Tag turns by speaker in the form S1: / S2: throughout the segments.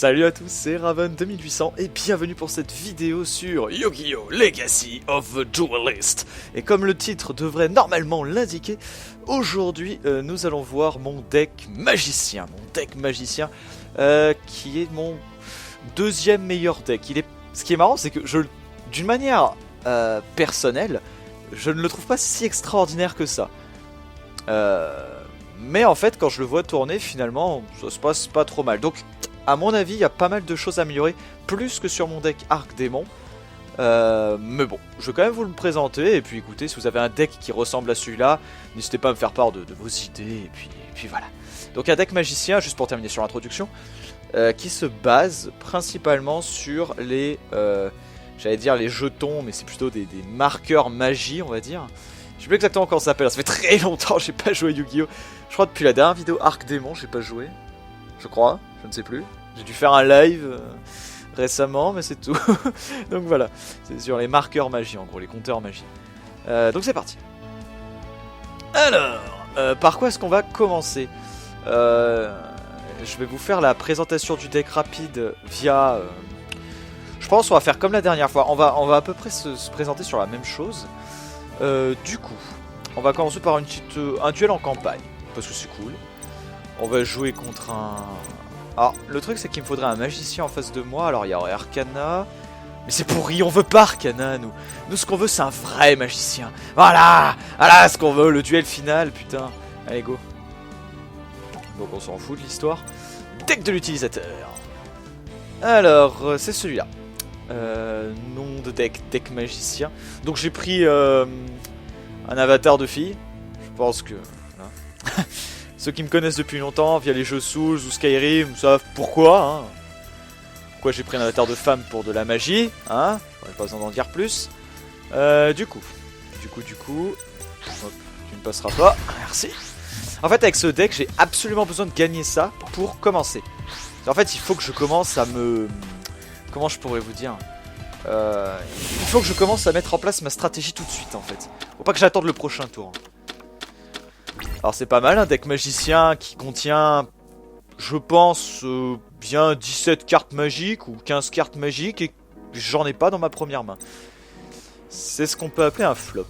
S1: Salut à tous, c'est Raven2800 et bienvenue pour cette vidéo sur Yu-Gi-Oh! Legacy of the Duelist. Et comme le titre devrait normalement l'indiquer, aujourd'hui nous allons voir mon deck magicien. Qui est mon deuxième meilleur deck. Ce qui est marrant, c'est que d'une manière personnelle, je ne le trouve pas si extraordinaire que ça. Mais en fait, quand je le vois tourner, finalement, ça se passe pas trop mal. Donc, à mon avis, il y a pas mal de choses à améliorer, plus que sur mon deck Arc Démon. Mais bon, je vais quand même vous le présenter. Et puis écoutez, si vous avez un deck qui ressemble à celui-là, n'hésitez pas à me faire part de vos idées. Et puis voilà. Donc un deck magicien, juste pour terminer sur l'introduction, qui se base principalement sur les... j'allais dire les jetons, mais c'est plutôt des marqueurs magie, on va dire. Je sais plus exactement comment ça s'appelle, ça fait très longtemps que j'ai pas joué Yu-Gi-Oh! Je crois depuis la dernière vidéo Arc Démon, j'ai pas joué. Je crois, je ne sais plus. J'ai dû faire un live récemment, mais c'est tout. Donc voilà, c'est sur les marqueurs magie, en gros, les compteurs magie. Donc c'est parti. Alors, par quoi est-ce qu'on va commencer? Je vais vous faire la présentation du deck rapide via... je pense qu'on va faire comme la dernière fois. On va à peu près se présenter sur la même chose. Du coup, on va commencer par un duel en campagne, parce que c'est cool. On va jouer contre un... Alors, le truc c'est qu'il me faudrait un magicien en face de moi. Alors il y aurait Arcana. Mais c'est pourri, on veut pas Arcana, nous. Nous ce qu'on veut c'est un vrai magicien. Voilà ce qu'on veut, le duel final, putain. Allez, go. Donc on s'en fout de l'histoire. Deck de l'utilisateur. Alors, c'est celui-là. Nom de deck magicien. Donc j'ai pris un avatar de fille. Je pense que... Voilà. Ceux qui me connaissent depuis longtemps, via les jeux Souls ou Skyrim, savent pourquoi. Hein. Pourquoi j'ai pris un avatar de femme pour de la magie. Hein. J'aurais pas besoin d'en dire plus. Du coup. Hop, tu ne passeras pas. Merci. En fait, avec ce deck, j'ai absolument besoin de gagner ça pour commencer. En fait, il faut que je commence à me... Comment je pourrais vous dire? Il faut que je commence à mettre en place ma stratégie tout de suite, en fait. Faut pas que j'attende le prochain tour. Alors c'est pas mal, un deck magicien qui contient, je pense, bien 17 cartes magiques ou 15 cartes magiques et j'en ai pas dans ma première main. C'est ce qu'on peut appeler un flop.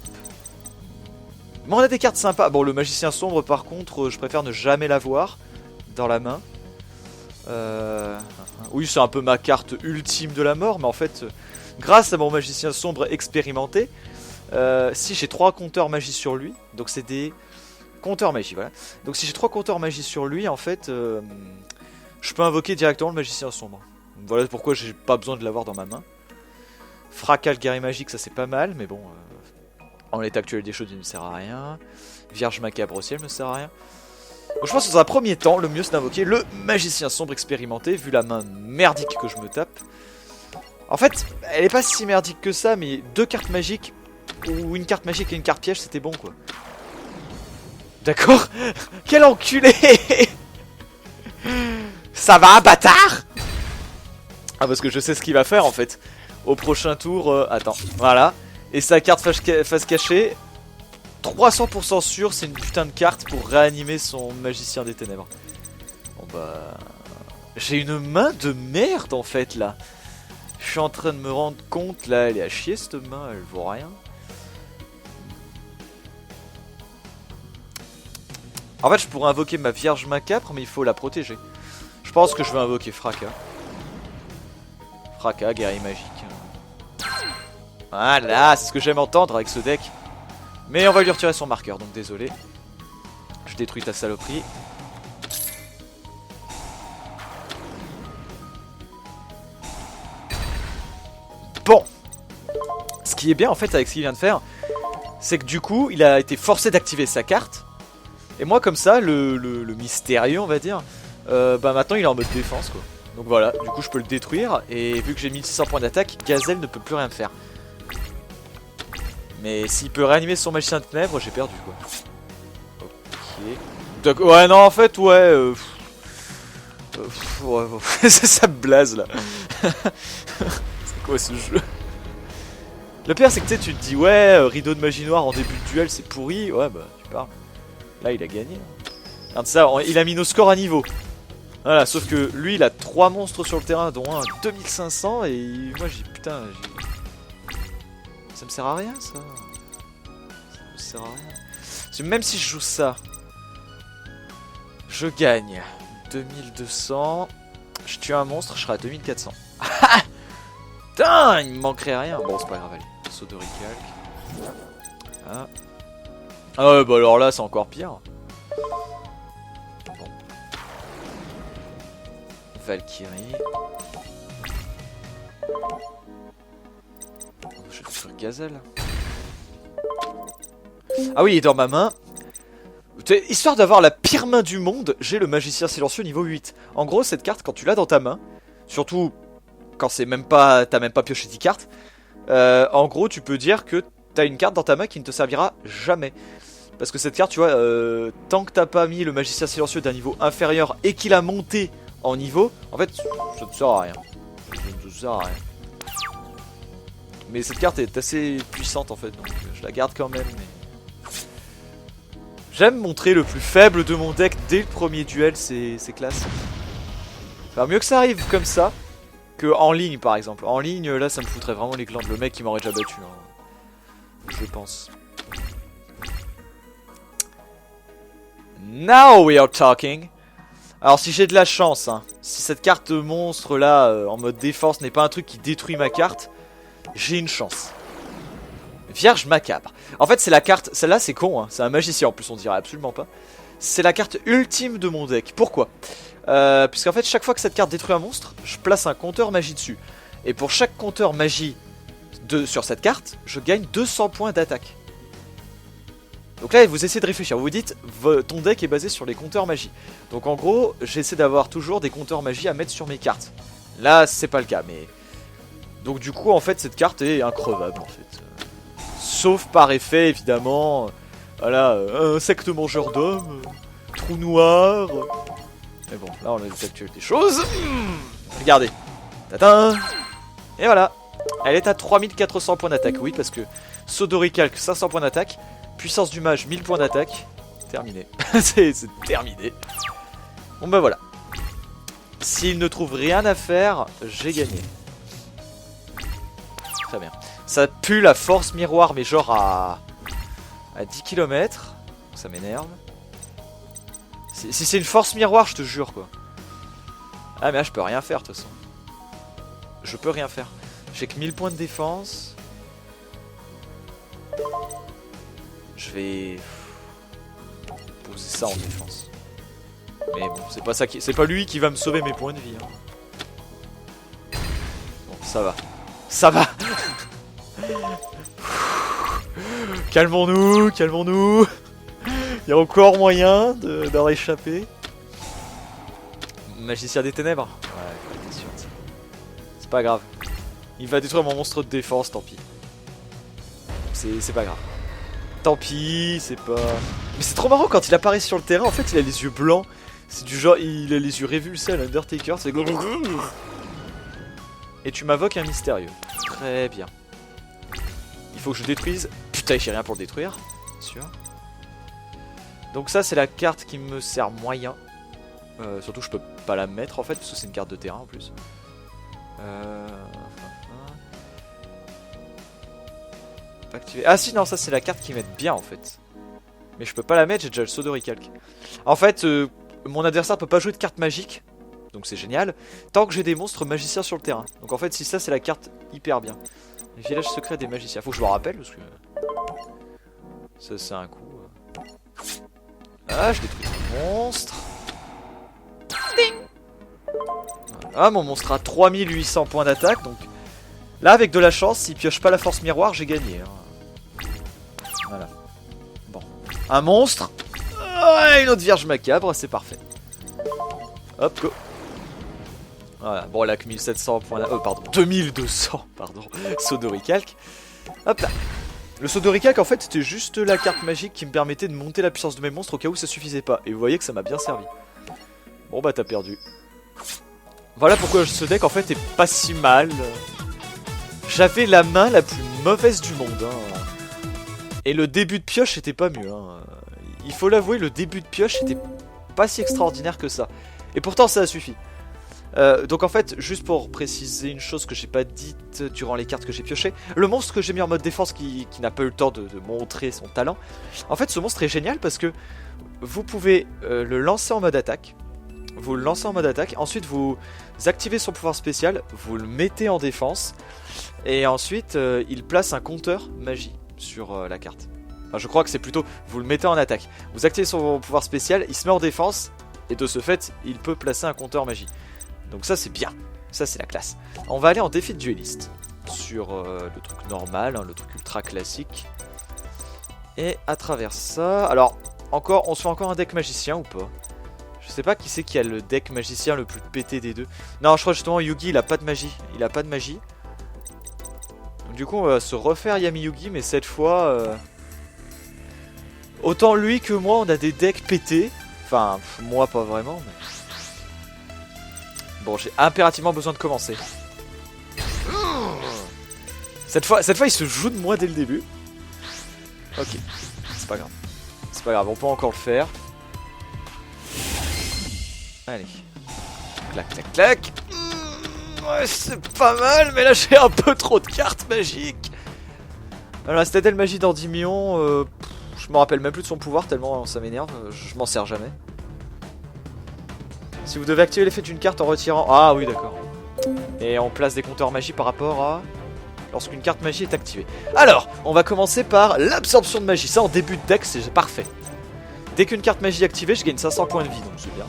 S1: Mais on a des cartes sympas. Bon, le magicien sombre par contre, je préfère ne jamais l'avoir dans la main. Oui, c'est un peu ma carte ultime de la mort, mais en fait, grâce à mon magicien sombre expérimenté, si j'ai 3 compteurs magie sur lui, donc c'est des... compteur magie, voilà. Donc si j'ai 3 compteurs magie sur lui, en fait, je peux invoquer directement le magicien sombre. Donc, voilà pourquoi j'ai pas besoin de l'avoir dans ma main. Fracas, le guerrier magique, ça c'est pas mal, mais bon, en l'état actuel des choses, il ne sert à rien. Vierge macabre aussi, elle ne sert à rien. Donc je pense que dans un premier temps, le mieux c'est d'invoquer le magicien sombre expérimenté, vu la main merdique que je me tape. En fait, elle est pas si merdique que ça, mais 2 cartes magiques, ou une carte magique et une carte piège, c'était bon quoi. D'accord. Quel enculé. Ça va, bâtard. Ah, parce que je sais ce qu'il va faire, en fait. Au prochain tour... attends, voilà. Et sa carte face cachée... 300% sûr, c'est une putain de carte pour réanimer son magicien des ténèbres. Bon, bah... J'ai une main de merde, en fait, là. Je suis en train de me rendre compte, là, elle est à chier, cette main, elle vaut rien. En fait, je pourrais invoquer ma Vierge macabre, mais il faut la protéger. Je pense que je vais invoquer Fracas. Fracas, guerrier magique. Voilà, c'est ce que j'aime entendre avec ce deck. Mais on va lui retirer son marqueur, donc désolé. Je détruis ta saloperie. Bon. Ce qui est bien, en fait, avec ce qu'il vient de faire, c'est que du coup, il a été forcé d'activer sa carte. Et moi comme ça, le mystérieux on va dire, bah maintenant il est en mode défense quoi. Donc voilà, du coup je peux le détruire. Et vu que j'ai 1600 points d'attaque, Gazelle ne peut plus rien faire. Mais s'il peut réanimer son magicien de ténèbres, j'ai perdu quoi. Ok. Donc, ouais non en fait ouais... ça me blase là. C'est quoi ce jeu? Le pire c'est que tu te dis ouais, rideau de magie noire en début de duel c'est pourri. Ouais bah tu parles. Là il a gagné. Regarde ça, il a mis nos scores à niveau. Voilà, sauf que lui il a 3 monstres sur le terrain, dont un à 2500 et moi j'ai putain, ça me sert à rien ça. Ça me sert à rien. Parce que même si je joue ça, je gagne 2200, je tue un monstre, je serai à 2400. Putain, il me manquerait rien. Bon, c'est pas grave, allez. Saut de recalque. Ah. Ah ouais, bah alors là, c'est encore pire. Bon. Valkyrie. Je vais faire gazelle. Ah oui, et dans ma main, histoire d'avoir la pire main du monde, j'ai le magicien silencieux niveau 8. En gros, cette carte, quand tu l'as dans ta main, surtout quand c'est même pas, t'as même pas pioché 10 cartes, en gros, tu peux dire que t'as une carte dans ta main qui ne te servira jamais. Parce que cette carte, tu vois, tant que t'as pas mis le magicien silencieux d'un niveau inférieur et qu'il a monté en niveau, en fait, ça ne sert à rien. Ça ne te sert à rien. Mais cette carte est assez puissante en fait, donc je la garde quand même. Mais... j'aime montrer le plus faible de mon deck dès le premier duel, c'est classe. Enfin, mieux que ça arrive comme ça, que en ligne par exemple. En ligne, là, ça me foutrait vraiment les glandes. Le mec, il m'aurait déjà battu, hein. Je pense. Now we are talking. Alors si j'ai de la chance, hein, si cette carte monstre là, en mode défense, n'est pas un truc qui détruit ma carte, j'ai une chance. Vierge macabre. En fait, c'est la carte, celle-là c'est con, hein, c'est un magicien en plus, on dirait absolument pas. C'est la carte ultime de mon deck. Pourquoi? Puisqu'en fait, chaque fois que cette carte détruit un monstre, je place un compteur magie dessus. Et pour chaque compteur magie sur cette carte, je gagne 200 points d'attaque. Donc là, vous essayez de réfléchir. Vous vous dites, ton deck est basé sur les compteurs magie. Donc en gros, j'essaie d'avoir toujours des compteurs magie à mettre sur mes cartes. Là, c'est pas le cas, mais... donc du coup, en fait, cette carte est increvable, en fait. Sauf par effet, évidemment. Voilà, insecte mangeur d'hommes, trou noir... mais bon, là, on a des choses. Regardez. Tadam. Et voilà. Elle est à 3400 points d'attaque. Oui, parce que saut d'oricalque, 500 points d'attaque. Puissance du mage, 1000 points d'attaque. Terminé. C'est terminé. Bon bah voilà. S'il ne trouve rien à faire, j'ai gagné. Très bien. Ça pue la force miroir, mais genre à 10 km. Ça m'énerve. Si c'est une force miroir, je te jure quoi. Ah mais là je peux rien faire de toute façon. Je peux rien faire. J'ai que 1000 points de défense. Je vais poser ça en défense. Mais bon, c'est pas ça qui, c'est pas lui qui va me sauver mes points de vie. Hein. Bon, ça va. Ça va. Calmons-nous, calmons-nous. Il y a encore moyen d'en réchapper. Magicien des ténèbres. Ouais, t'es sûr. C'est pas grave. Il va détruire mon monstre de défense, tant pis. C'est pas grave. Tant pis, c'est pas... mais c'est trop marrant quand il apparaît sur le terrain, en fait il a les yeux blancs. C'est du genre, il a les yeux révulsés à l'Undertaker, c'est... et tu m'invoques un mystérieux. Très bien. Il faut que je détruise... putain, j'ai rien pour le détruire, bien sûr. Donc ça c'est la carte qui me sert moyen. Surtout je peux pas la mettre en fait, parce que c'est une carte de terrain en plus. Activer. Ah si non, ça c'est la carte qui m'aide bien en fait. Mais je peux pas la mettre, j'ai déjà le saut de recalque. En fait, mon adversaire peut pas jouer de carte magique, donc c'est génial, tant que j'ai des monstres magiciens sur le terrain. Donc en fait, si ça c'est la carte hyper bien. Les villages secrets des magiciens, faut que je me rappelle parce que... ça c'est un coup... ah, je détruis mon monstre. Ding. Ah, mon monstre a 3800 points d'attaque, donc... là, avec de la chance, s'il pioche pas la force miroir, j'ai gagné. Hein. Voilà. Bon. Un monstre. Ouais, une autre vierge macabre, c'est parfait. Hop, go. Voilà, bon, là, que 1700 points d'attaque. Pardon, 2200, pardon. Saut de recalque. Hop là. Le saut de recalque, en fait, c'était juste la carte magique qui me permettait de monter la puissance de mes monstres au cas où ça suffisait pas. Et vous voyez que ça m'a bien servi. Bon, bah, t'as perdu. Voilà pourquoi ce deck, en fait, est pas si mal. J'avais la main la plus mauvaise du monde. Hein. Et le début de pioche, c'était pas mieux. Hein. Il faut l'avouer, le début de pioche, c'était pas si extraordinaire que ça. Et pourtant ça a suffi. Donc en fait, juste pour préciser une chose que j'ai pas dite durant les cartes que j'ai piochées, le monstre que j'ai mis en mode défense qui n'a pas eu le temps de montrer son talent, en fait ce monstre est génial parce que vous pouvez le lancer en mode attaque, vous le lancez en mode attaque, ensuite vous activez son pouvoir spécial, vous le mettez en défense, et ensuite il place un compteur magie sur la carte. Enfin, je crois que c'est plutôt, vous le mettez en attaque, vous activez son pouvoir spécial, il se met en défense, et de ce fait il peut placer un compteur magie. Donc ça c'est bien, ça c'est la classe. On va aller en défi de dueliste sur le truc normal, hein, le truc ultra classique. Et à travers ça, alors encore, on se fait encore un deck magicien ou pas? Je sais pas qui c'est qui a le deck magicien le plus pété des deux. Non, je crois justement Yugi il a pas de magie, il a pas de magie. Donc, du coup on va se refaire Yami Yugi, mais cette fois autant lui que moi on a des decks pétés. Enfin moi pas vraiment mais... Bon, j'ai impérativement besoin de commencer. Cette fois, il se joue de moi dès le début. Ok, c'est pas grave. C'est pas grave, on peut encore le faire. Allez. Clac, clac, clac. Ouais, c'est pas mal, mais là j'ai un peu trop de cartes magiques. Alors, la Citadelle Magie d'Endymion, je me rappelle même plus de son pouvoir tellement ça m'énerve. Je m'en sers jamais. Si vous devez activer l'effet d'une carte en retirant... Ah oui d'accord. Et on place des compteurs magie par rapport à... lorsqu'une carte magie est activée. Alors, on va commencer par l'absorption de magie. Ça en début de deck c'est parfait. Dès qu'une carte magie est activée, je gagne 500 points de vie, donc c'est bien.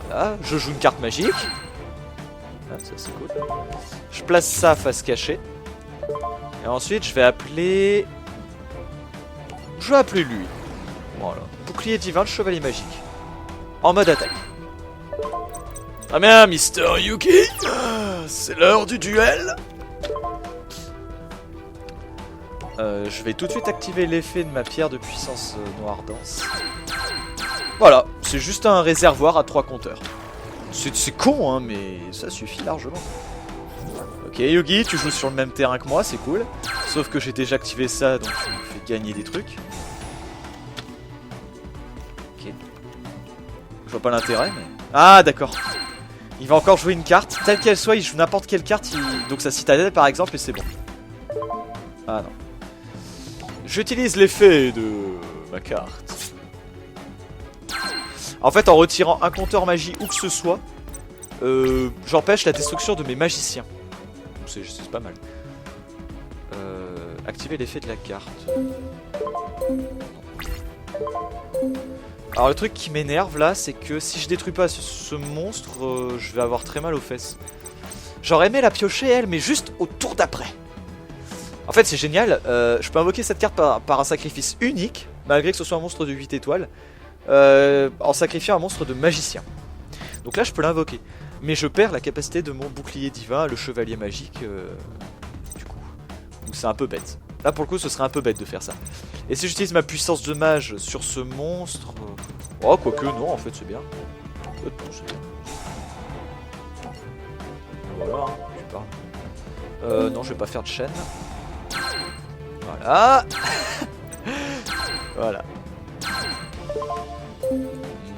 S1: Voilà, je joue une carte magique. Ah, ça c'est cool. Je place ça face cachée. Et ensuite je vais appeler... Je vais appeler lui. Voilà. Bouclier divin, le chevalier magique. En mode attaque. Ah bien, Mister Yuki, c'est l'heure du duel. Je vais tout de suite activer l'effet de ma pierre de puissance noire dense. Voilà, c'est juste un réservoir à 3 compteurs. C'est con, hein, mais ça suffit largement. Ok, Yugi, tu joues sur le même terrain que moi, c'est cool. Sauf que j'ai déjà activé ça, donc tu me fais gagner des trucs. Je vois pas l'intérêt, mais... Ah, d'accord. Il va encore jouer une carte. Telle qu'elle soit, il joue n'importe quelle carte. Donc sa citadelle, par exemple, et c'est bon. Ah non. J'utilise l'effet de ma carte. En fait, en retirant un compteur magie où que ce soit, j'empêche la destruction de mes magiciens. C'est pas mal. Activer l'effet de la carte. Alors le truc qui m'énerve là, c'est que si je détruis pas ce monstre, je vais avoir très mal aux fesses. J'aurais aimé la piocher elle, mais juste au tour d'après. En fait c'est génial, je peux invoquer cette carte par un sacrifice unique, malgré que ce soit un monstre de 8 étoiles, en sacrifiant un monstre de magicien. Donc là je peux l'invoquer, mais je perds la capacité de mon bouclier divin, le chevalier magique, du coup. Donc c'est un peu bête. Là pour le coup ce serait un peu bête de faire ça. Et si j'utilise ma puissance de mage sur ce monstre... Oh quoique non en fait c'est bien. Voilà, hein, tu parles. Non je vais pas faire de chaîne. Voilà. Voilà.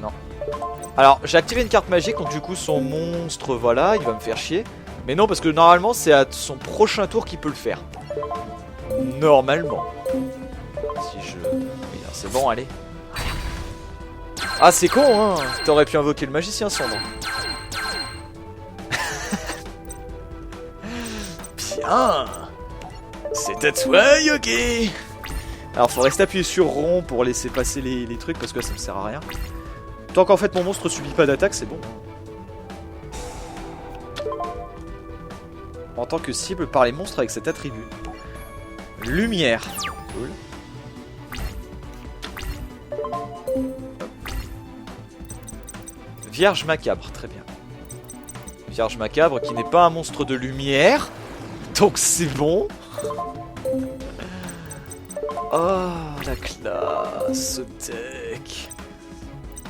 S1: Non. Alors j'ai activé une carte magique donc du coup son monstre voilà il va me faire chier. Mais non parce que normalement c'est à son prochain tour qu'il peut le faire. Normalement. Si je... Oui, c'est bon, allez. Ah, c'est con, hein. T'aurais pu invoquer le magicien sombre. Bien. C'est à toi, Yogi. Alors, faut rester appuyé sur rond pour laisser passer les trucs, parce que ça me sert à rien. Tant qu'en fait mon monstre subit pas d'attaque, c'est bon. En tant que cible par les monstres avec cet attribut. Lumière. Cool. Vierge macabre, très bien. Vierge macabre qui n'est pas un monstre de lumière. Donc c'est bon. Oh la classe deck.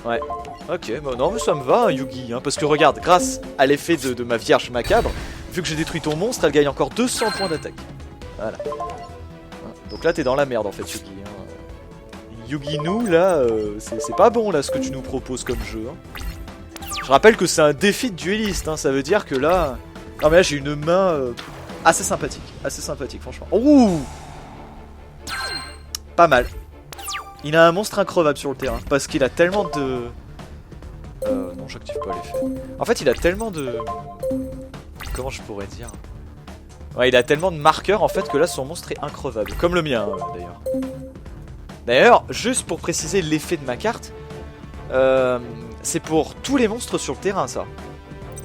S1: Ouais. Ok, bah non mais ça me va hein, Yugi. Hein, parce que regarde, grâce à l'effet de ma vierge macabre, vu que j'ai détruit ton monstre, elle gagne encore 200 points d'attaque. Voilà. Donc là t'es dans la merde en fait Yugi. Hein. Yugi nous là, c'est pas bon là ce que tu nous proposes comme jeu. Hein. Je rappelle que c'est un défi de dueliste, hein, ça veut dire que là... Non mais là j'ai une main assez sympathique franchement. Ouh, pas mal. Il a un monstre increvable sur le terrain, parce qu'il a tellement de... non j'active pas l'effet. En fait il a tellement de... Comment je pourrais dire? Ouais, il a tellement de marqueurs en fait que là son monstre est increvable. Comme le mien d'ailleurs. D'ailleurs, juste pour préciser l'effet de ma carte, c'est pour tous les monstres sur le terrain ça.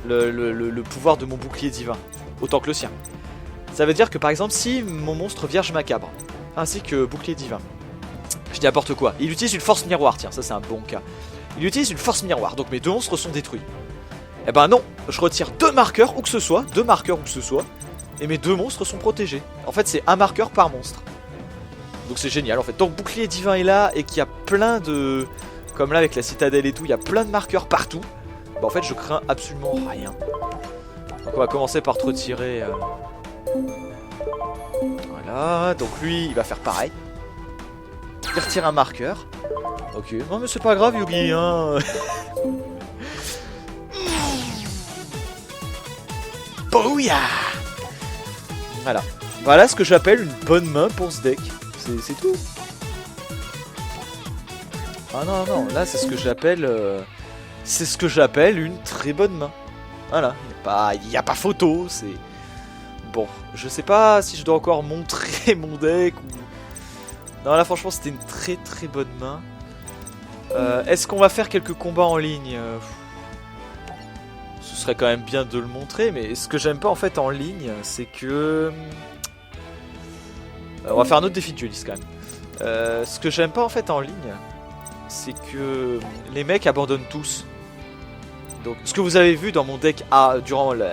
S1: Le pouvoir de mon bouclier divin. Autant que le sien. Ça veut dire que par exemple si mon monstre vierge macabre, ainsi que bouclier divin, je dis n'importe quoi, il utilise une force miroir, tiens ça c'est un bon cas. Il utilise une force miroir, donc mes deux monstres sont détruits. Eh ben non, je retire deux marqueurs où que ce soit, et mes deux monstres sont protégés. En fait c'est un marqueur par monstre. Donc c'est génial en fait. Donc bouclier divin est là et qu'il y a plein de... Comme là avec la citadelle et tout, il y a plein de marqueurs partout. Bah en fait je crains absolument rien. Donc on va commencer par te retirer... Voilà, donc lui il va faire pareil. Il retire un marqueur. Ok, non mais c'est pas grave Yugi hein. Bouya. Voilà. Voilà ce que j'appelle une bonne main pour ce deck. C'est tout. Ah non, non, là c'est ce que j'appelle... c'est ce que j'appelle une très bonne main. Voilà, il n'y a pas photo, c'est... Bon, je sais pas si je dois encore montrer mon deck ou... Non là franchement c'était une très très bonne main. Est-ce qu'on va faire quelques combats en ligne? Ce serait quand même bien de le montrer, mais ce que j'aime pas en fait en ligne, c'est que... on va faire un autre défi de dueliste quand même. Ce que j'aime pas en fait en ligne, c'est que les mecs abandonnent tous. Donc ce que vous avez vu dans mon deck durant le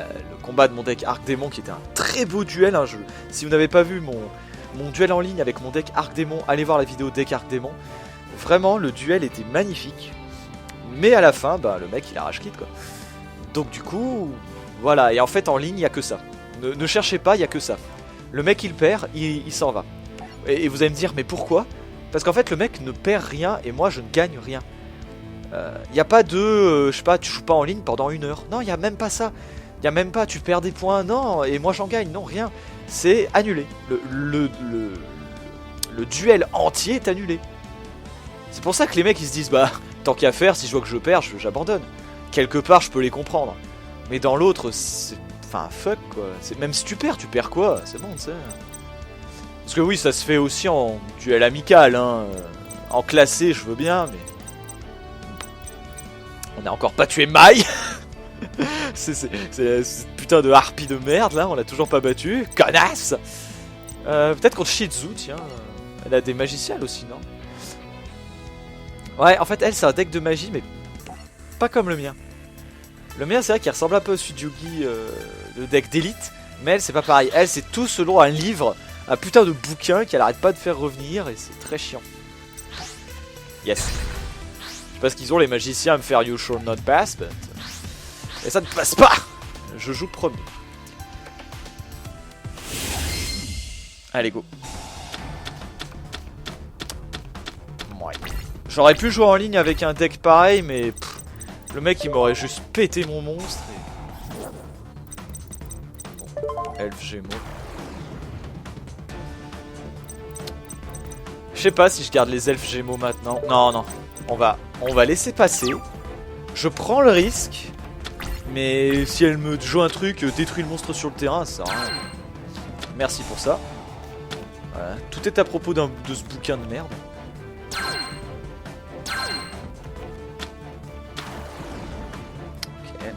S1: combat de mon deck Arc Démon, qui était un très beau duel, hein, si vous n'avez pas vu mon duel en ligne avec mon deck Arc Démon, allez voir la vidéo deck Arc Démon. Vraiment le duel était magnifique. Mais à la fin, bah, le mec il arrache quitte quoi. Donc du coup, voilà, et en fait en ligne il n'y a que ça. Ne cherchez pas, il n'y a que ça. Le mec il perd, il s'en va. Et vous allez me dire, mais pourquoi? Parce qu'en fait le mec ne perd rien et moi je ne gagne rien. Il n'y a pas de, je sais pas, tu joues pas en ligne pendant 1 heure. Non, il n'y a même pas ça. Il n'y a même pas, tu perds des points, non, et moi j'en gagne, non, rien. C'est annulé. Le duel entier est annulé. C'est pour ça que les mecs ils se disent, bah, tant qu'à faire, si je vois que je perds, j'abandonne. Quelque part je peux les comprendre. Mais dans l'autre, c'est... Enfin, fuck quoi. Même si tu perds quoi? C'est bon, tu sais. Parce que oui, ça se fait aussi en duel amical, hein. En classé, je veux bien, mais... On n'a encore pas tué Mai. C'est putain de harpie de merde, là, on l'a toujours pas battu. Connasse. Peut-être contre Shizu, tiens. Elle a des magiciels aussi, non? Ouais, en fait, elle, c'est un deck de magie, mais pas comme le mien. Le mien, c'est vrai qu'il ressemble un peu au Sujugi, le deck d'élite. Mais elle, c'est pas pareil. Elle, c'est tout selon un livre, un putain de bouquin qu'elle arrête pas de faire revenir. Et c'est très chiant. Yes. Je sais pas ce qu'ils ont, les magiciens, à me faire You Shall Not Pass, but... Et ça ne passe pas. Je joue premier. Allez, go. Ouais. J'aurais pu jouer en ligne avec un deck pareil, mais... le mec, il m'aurait juste pété mon monstre. Et... Bon, elfe gémeaux. Je sais pas si je garde les elfes gémeaux maintenant. Non, non. On va laisser passer. Je prends le risque. Mais si elle me joue un truc, détruit le monstre sur le terrain, ça sert à rien. Merci pour ça. Voilà. Tout est à propos de ce bouquin de merde. Ok.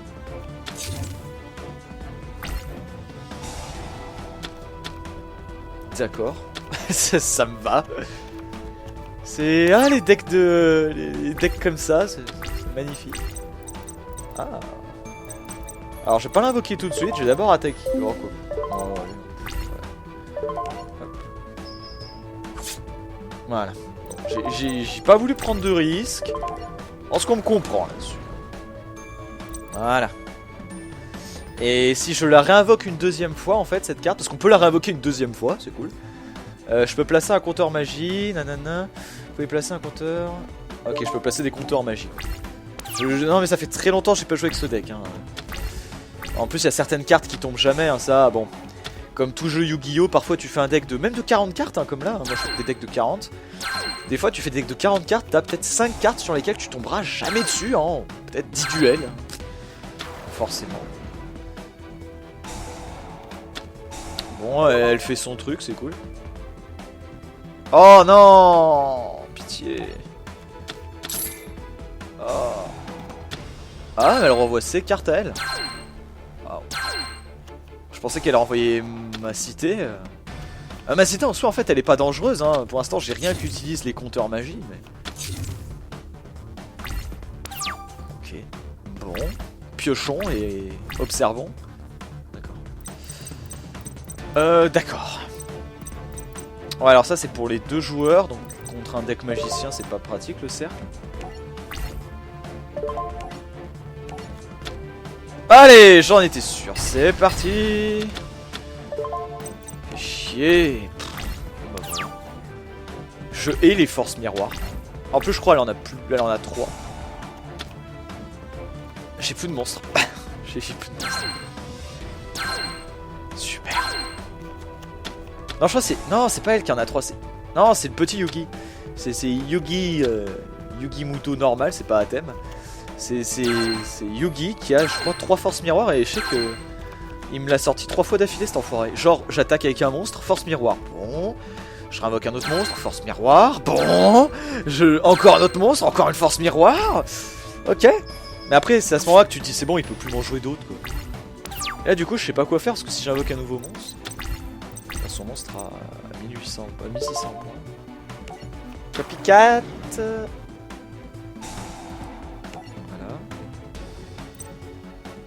S1: D'accord. ça me va. C'est... Ah, les decks les decks comme ça, c'est magnifique. Ah. Alors, je vais pas l'invoquer tout de suite, je vais d'abord attaquer. Oh, quoi. Voilà. J'ai pas voulu prendre de risques. En ce qu'on me comprend là-dessus. Voilà. Et si je la réinvoque une deuxième fois, en fait, cette carte, parce qu'on peut la réinvoquer une deuxième fois, c'est cool. Je peux placer un compteur magie, nanana. Vous pouvez placer un compteur... Ok, je peux placer des compteurs magie. Non mais ça fait très longtemps que j'ai pas joué avec ce deck. Hein. En plus il y a certaines cartes qui tombent jamais, hein, ça bon. Comme tout jeu Yu-Gi-Oh, parfois tu fais un deck de même de 40 cartes, hein, comme là, moi je fais des decks de 40. Des fois tu fais des decks de 40 cartes, t'as peut-être 5 cartes sur lesquelles tu tomberas jamais dessus, hein. Peut-être 10 duels. Forcément. Bon, elle fait son truc, c'est cool. Oh non! Pitié. Oh. Ah, mais elle renvoie ses cartes à elle. Wow. Je pensais qu'elle renvoyait ma cité. Ma cité en soi, en fait, elle est pas dangereuse. Hein. Pour l'instant, j'ai rien qui utilise les compteurs magie. Mais... ok. Bon. Piochons et observons. D'accord. D'accord. Ouais, alors ça, c'est pour les 2 joueurs. Donc, contre un deck magicien, c'est pas pratique le cercle. Allez, j'en étais sûr. C'est parti. Fait chier. Bah, voilà. Je hais les forces miroirs. En plus, je crois qu'elle en a plus. Elle en a 3. J'ai plus de monstres. J'ai plus de monstres. Super. Non, je crois que c'est. Non, c'est pas elle qui en a 3. Non, c'est le petit Yugi. C'est Yugi. Yugi Muto normal, c'est pas à thème. C'est Yugi qui a, je crois, 3 forces miroirs et je sais que il me l'a sorti 3 fois d'affilée cet enfoiré. Genre, j'attaque avec un monstre, force miroir. Bon. Je réinvoque un autre monstre, force miroir. Bon. Encore un autre monstre, encore une force miroir. Ok. Mais après, c'est à ce moment-là que tu te dis, c'est bon, il peut plus m'en jouer d'autres, quoi. Et là, du coup, je sais pas quoi faire parce que si j'invoque un nouveau monstre, son monstre à 1800, pas 1600 points. Copycat.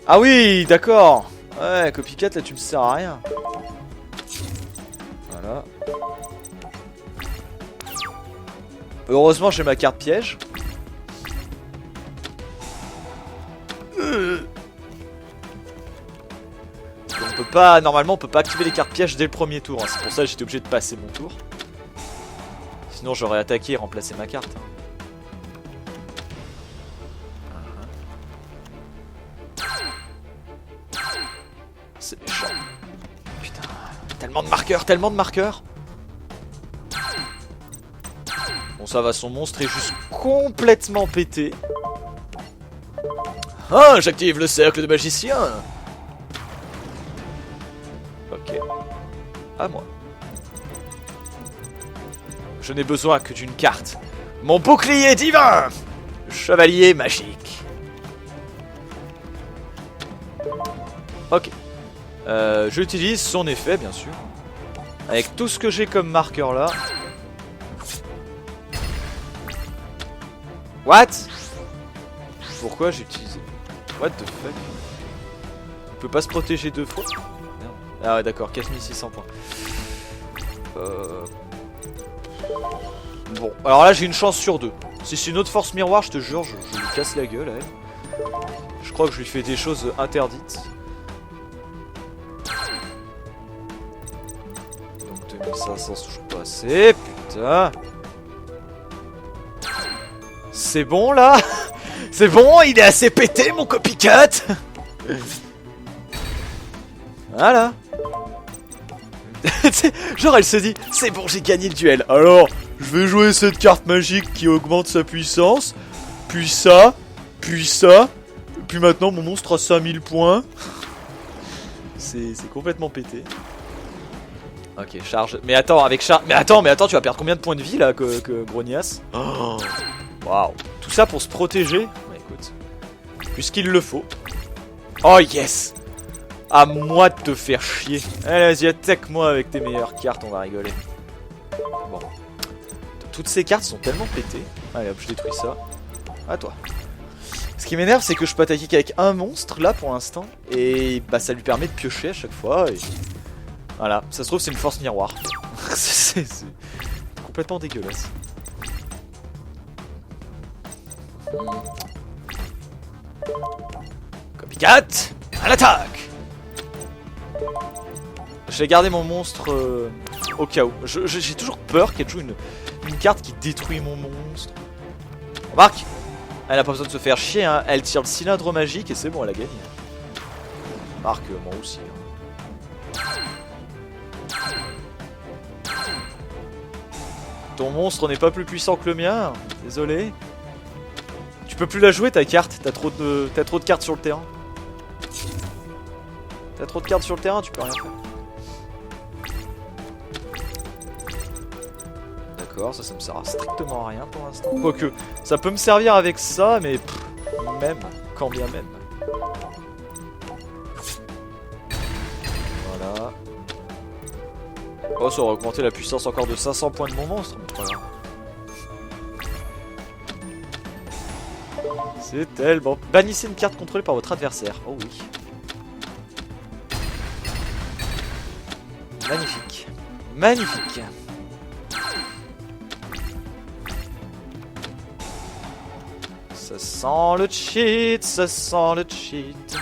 S1: Ah oui, d'accord. Ouais, copycat, là tu me sers à rien. Voilà. Heureusement, j'ai ma carte piège. On peut pas, normalement, on peut pas activer les cartes pièges dès le premier tour. Hein. C'est pour ça que j'étais obligé de passer mon tour. Sinon, j'aurais attaqué et remplacé ma carte. C'est méchant. Putain, tellement de marqueurs, tellement de marqueurs. Bon, ça va, son monstre est juste complètement pété. Ah, j'active le cercle de magicien. Ok. À moi. Je n'ai besoin que d'une carte. Mon bouclier divin. Chevalier magique. Ok. J'utilise son effet, bien sûr. Avec tout ce que j'ai comme marqueur là. What? Pourquoi j'ai utilisé? What the fuck? Il peut pas se protéger 2 fois? Merde. Ah ouais, d'accord, 4600 points. Bon, alors là j'ai une chance sur 2. Si c'est une autre force miroir, je te jure, je lui casse la gueule à elle. Je crois que je lui fais des choses interdites. Donc 2500, c'est toujours pas assez, putain. C'est bon là? C'est bon, il est assez pété mon copycat. Voilà. Genre elle se dit, c'est bon, j'ai gagné le duel. Alors, je vais jouer cette carte magique qui augmente sa puissance. Puis ça. Puis ça. Puis maintenant mon monstre a 5000 points. C'est complètement pété. Ok, charge. Mais attends, avec charge. Mais attends, tu vas perdre combien de points de vie là que Grognass? Oh. Waouh. Tout ça pour se protéger. Bah écoute. Puisqu'il le faut. Oh yes. À moi de te faire chier. Allez, vas-y, attaque-moi avec tes meilleures cartes, on va rigoler. Bon. Toutes ces cartes sont tellement pétées. Allez hop, je détruis ça. À toi. Ce qui m'énerve, c'est que je peux attaquer qu'avec un monstre là pour l'instant. Et bah ça lui permet de piocher à chaque fois. Et... voilà, ça se trouve c'est une force miroir. C'est complètement dégueulasse. Copycat, à l'attaque. Je vais garder mon monstre au cas où. J'ai toujours peur qu'elle joue une carte qui détruit mon monstre. Remarque, Elle a pas besoin de se faire chier, hein. Elle tire le cylindre magique et c'est bon, elle a gagné. Marc, moi aussi. Ton monstre n'est pas plus puissant que le mien. Désolé. Tu peux plus la jouer ta carte. T'as trop de cartes sur le terrain. T'as trop de cartes sur le terrain, tu peux rien faire. D'accord, ça me sert à strictement à rien pour l'instant. Quoique, ça peut me servir avec ça, mais même, quand bien même. Voilà. Oh, ça aurait augmenté la puissance encore de 500 points de mon monstre, mais pas grave. C'est tellement... Bannissez une carte contrôlée par votre adversaire. Oh oui. Magnifique. Magnifique. Ça sent le cheat, ça sent le cheat.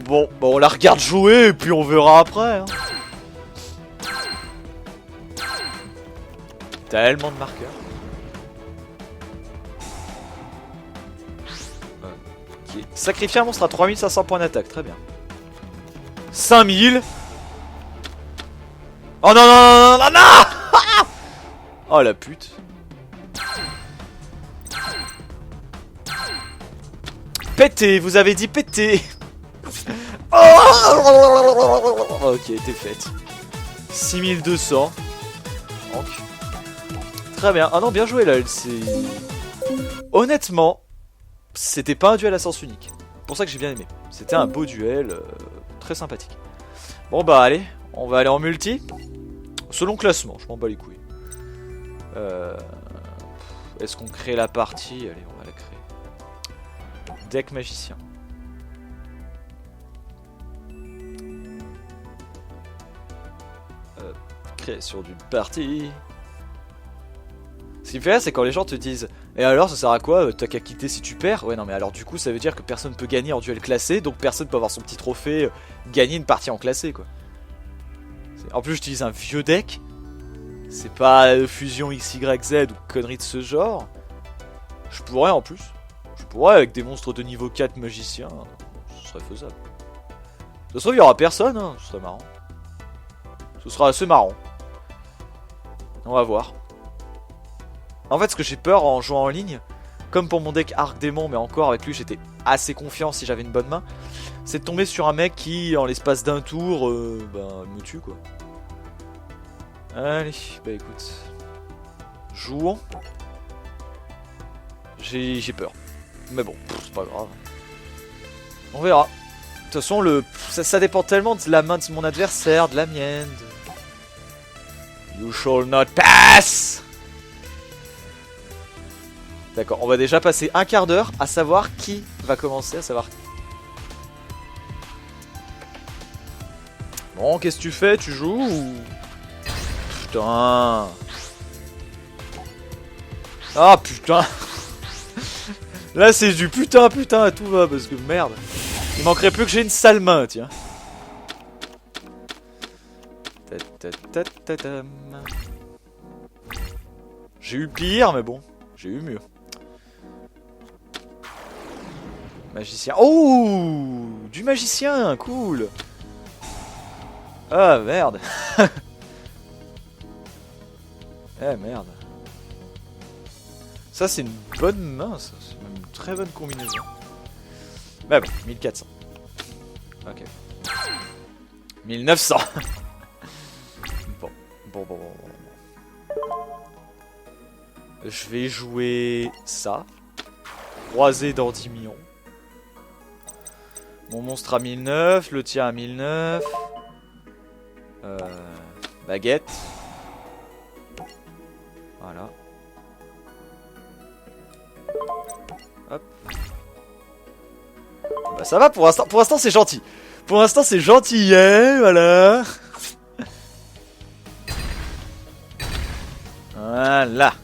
S1: Bon, on la regarde jouer et puis on verra après. Hein. Tellement de marqueurs. Ok. Sacrifier un monstre à 3500 points d'attaque, très bien. 5000. Oh non, non, non, non, non. Oh la pute. Pété, vous avez dit pété. Oh ok, t'es faite. 6200. Donc. Très bien. Ah non, bien joué là, honnêtement, c'était pas un duel à sens unique. C'est pour ça que j'ai bien aimé. C'était un beau duel, très sympathique. Bon bah allez, on va aller en multi. Selon classement, je m'en bats les couilles. Est-ce qu'on crée la partie? Allez, on va la créer. Deck magicien. Création d'une partie. Ce qui me fait rire, c'est quand les gens te disent et alors ça sert à quoi? T'as qu'à quitter si tu perds. Ouais non mais alors du coup ça veut dire que personne peut gagner en duel classé. Donc personne peut avoir son petit trophée gagner une partie en classé quoi. En plus j'utilise un vieux deck. C'est pas fusion XYZ ou conneries de ce genre. Je pourrais en plus. Je pourrais avec des monstres de niveau 4 magiciens. Ce serait faisable. Ça se trouve il y aura personne hein. Ce serait marrant. Ce sera assez marrant. On va voir. En fait ce que j'ai peur en jouant en ligne, comme pour mon deck Arc Démon, mais encore avec lui j'étais assez confiant si j'avais une bonne main, c'est de tomber sur un mec qui en l'espace d'un tour me tue quoi. Allez, bah écoute. Jouons. J'ai peur. Mais bon, c'est pas grave. On verra. De toute façon, ça dépend tellement de la main de mon adversaire, de la mienne. You shall not pass. D'accord, on va déjà passer un quart d'heure à savoir qui va commencer, à savoir... Bon, qu'est-ce que tu fais? Tu joues ou... Putain. Ah putain. Là c'est du putain à tout va parce que merde. Il manquerait plus que j'ai une sale main tiens. J'ai eu pire mais bon, j'ai eu mieux. Magicien. Oh, du magicien, cool. Ah merde. Eh merde. Ça c'est une bonne main, ça. C'est une très bonne combinaison. Mais bon, 1400. Ok. 1900. Bon. Je vais jouer ça. Croisé d'Endymion. Mon monstre à 1009, le tien à 1009. Baguette. Voilà. Hop. Bah ça va pour l'instant. Pour l'instant c'est gentil. Pour l'instant c'est gentil, hein, voilà. Voilà.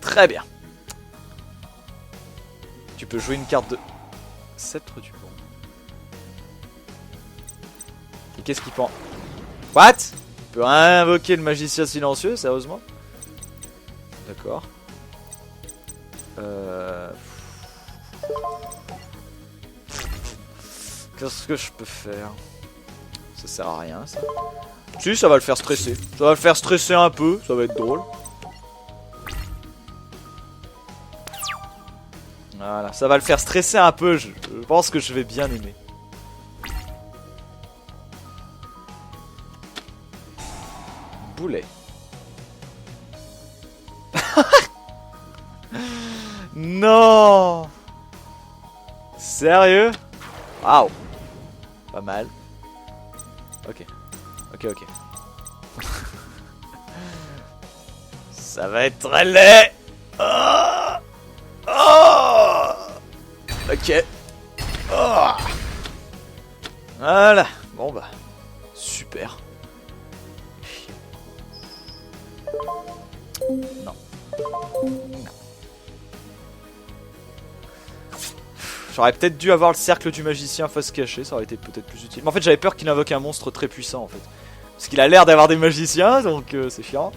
S1: Très bien. Tu peux jouer une carte de Sceptre du vent. Et qu'est-ce qu'il pense? What? peux invoquer le magicien silencieux, sérieusement? D'accord. Qu'est-ce que je peux faire? Ça sert à rien, ça. Si, ça va le faire stresser. Ça va le faire stresser un peu, ça va être drôle. Voilà, ça va le faire stresser un peu, je pense que je vais bien aimer. Boulet. Non. Sérieux? Waouh. Pas mal. Ok. Ok, ok. Ça va être très laid. Oh, oh. Ok. Oh. Voilà. Bon bah. Super. Non. Non. J'aurais peut-être dû avoir le cercle du magicien face cachée, ça aurait été peut-être plus utile. Mais en fait j'avais peur qu'il invoque un monstre très puissant en fait. Parce qu'il a l'air d'avoir des magiciens, donc c'est chiant.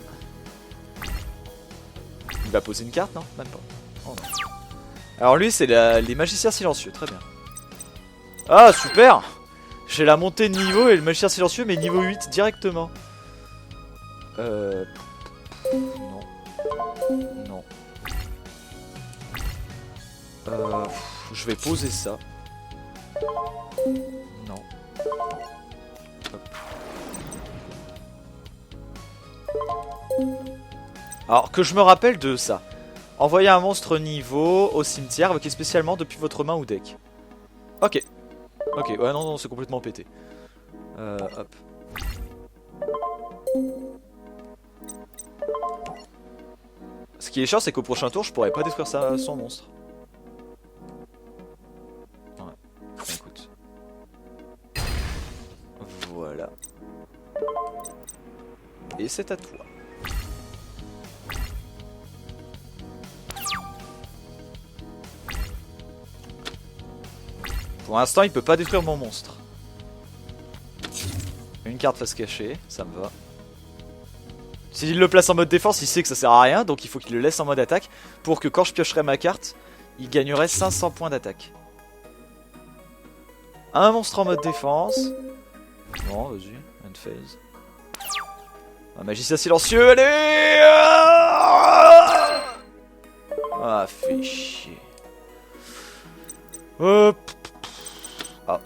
S1: Il va poser une carte, non? Même pas. Oh, non. Alors lui c'est les magiciens silencieux, très bien. Ah super! J'ai la montée de niveau et le magicien silencieux mais niveau 8 directement. Non. Non. Je vais poser ça. Non. Hop. Alors que je me rappelle de ça. Envoyez un monstre niveau au cimetière invoqué spécialement depuis votre main ou deck. Ok. Ok, ouais non, non c'est complètement pété. Hop. Ce qui est chiant c'est qu'au prochain tour je pourrais pas détruire son monstre. Ouais, écoute. Voilà. Et c'est à toi. Pour l'instant il peut pas détruire mon monstre. Une carte face cachée, ça me va. S'il le place en mode défense, il sait que ça sert à rien, donc il faut qu'il le laisse en mode attaque pour que quand je piocherai ma carte, il gagnerait 500 points d'attaque. Un monstre en mode défense. Bon, vas-y, end phase. Un magicien silencieux, allez! Ah, fait chier. Hop. Ah.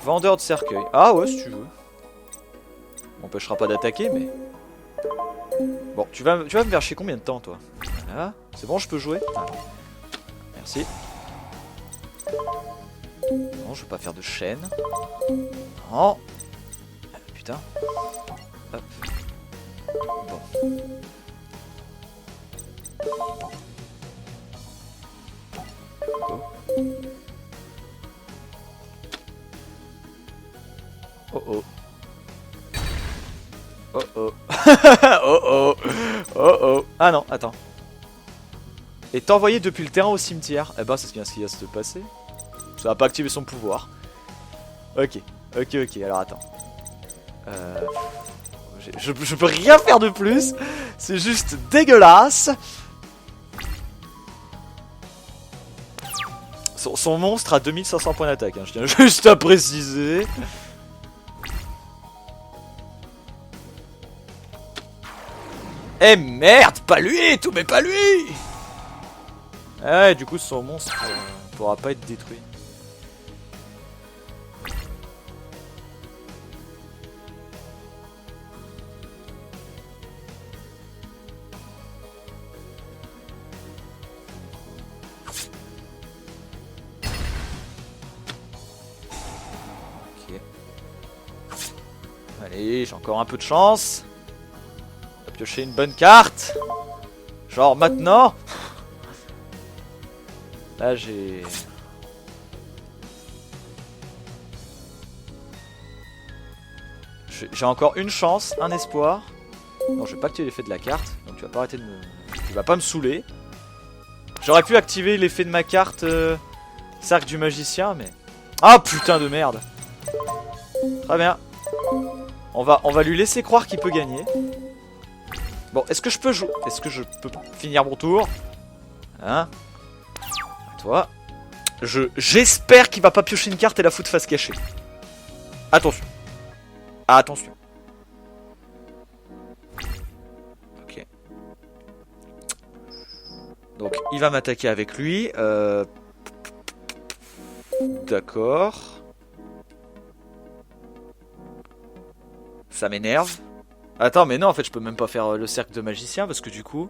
S1: Vendeur de cercueil. Ah ouais, si tu veux. M'empêchera pas d'attaquer, mais... Bon, tu vas me faire chier combien de temps, toi? Voilà. C'est bon, je peux jouer? Ah. Merci. Non, je veux pas faire de chaîne. Non. Ah, putain. Hop. Bon. Oh oh. Oh oh. Oh oh. Oh oh. Ah non, attends. Et t'envoyer depuis le terrain au cimetière. Eh ben c'est bien ce qui va se passer. Ça va pas activer son pouvoir. Ok. Ok, ok, alors attends. Je peux rien faire de plus. C'est juste dégueulasse. Son monstre a 2500 points d'attaque, hein, je tiens juste à préciser. Eh merde, pas lui, tout mais pas lui. Ah ouais, du coup son monstre pourra pas être détruit. Allez, j'ai encore un peu de chance. On va piocher une bonne carte. Genre maintenant. Là j'ai... J'ai encore une chance, un espoir. Non, je vais pas activer l'effet de la carte. Donc tu vas pas arrêter de me... Tu vas pas me saouler. J'aurais pu activer l'effet de ma carte cercle du magicien, mais... Ah putain de merde. Très bien. On va lui laisser croire qu'il peut gagner. Bon, est-ce que je peux jouer? Est-ce que je peux finir mon tour? Hein? À toi. J'espère qu'il va pas piocher une carte et la foutre face cachée. Attention. Attention. Ok. Donc, il va m'attaquer avec lui. D'accord. Ça m'énerve. Attends, mais non, en fait, je peux même pas faire le cercle de magicien parce que du coup...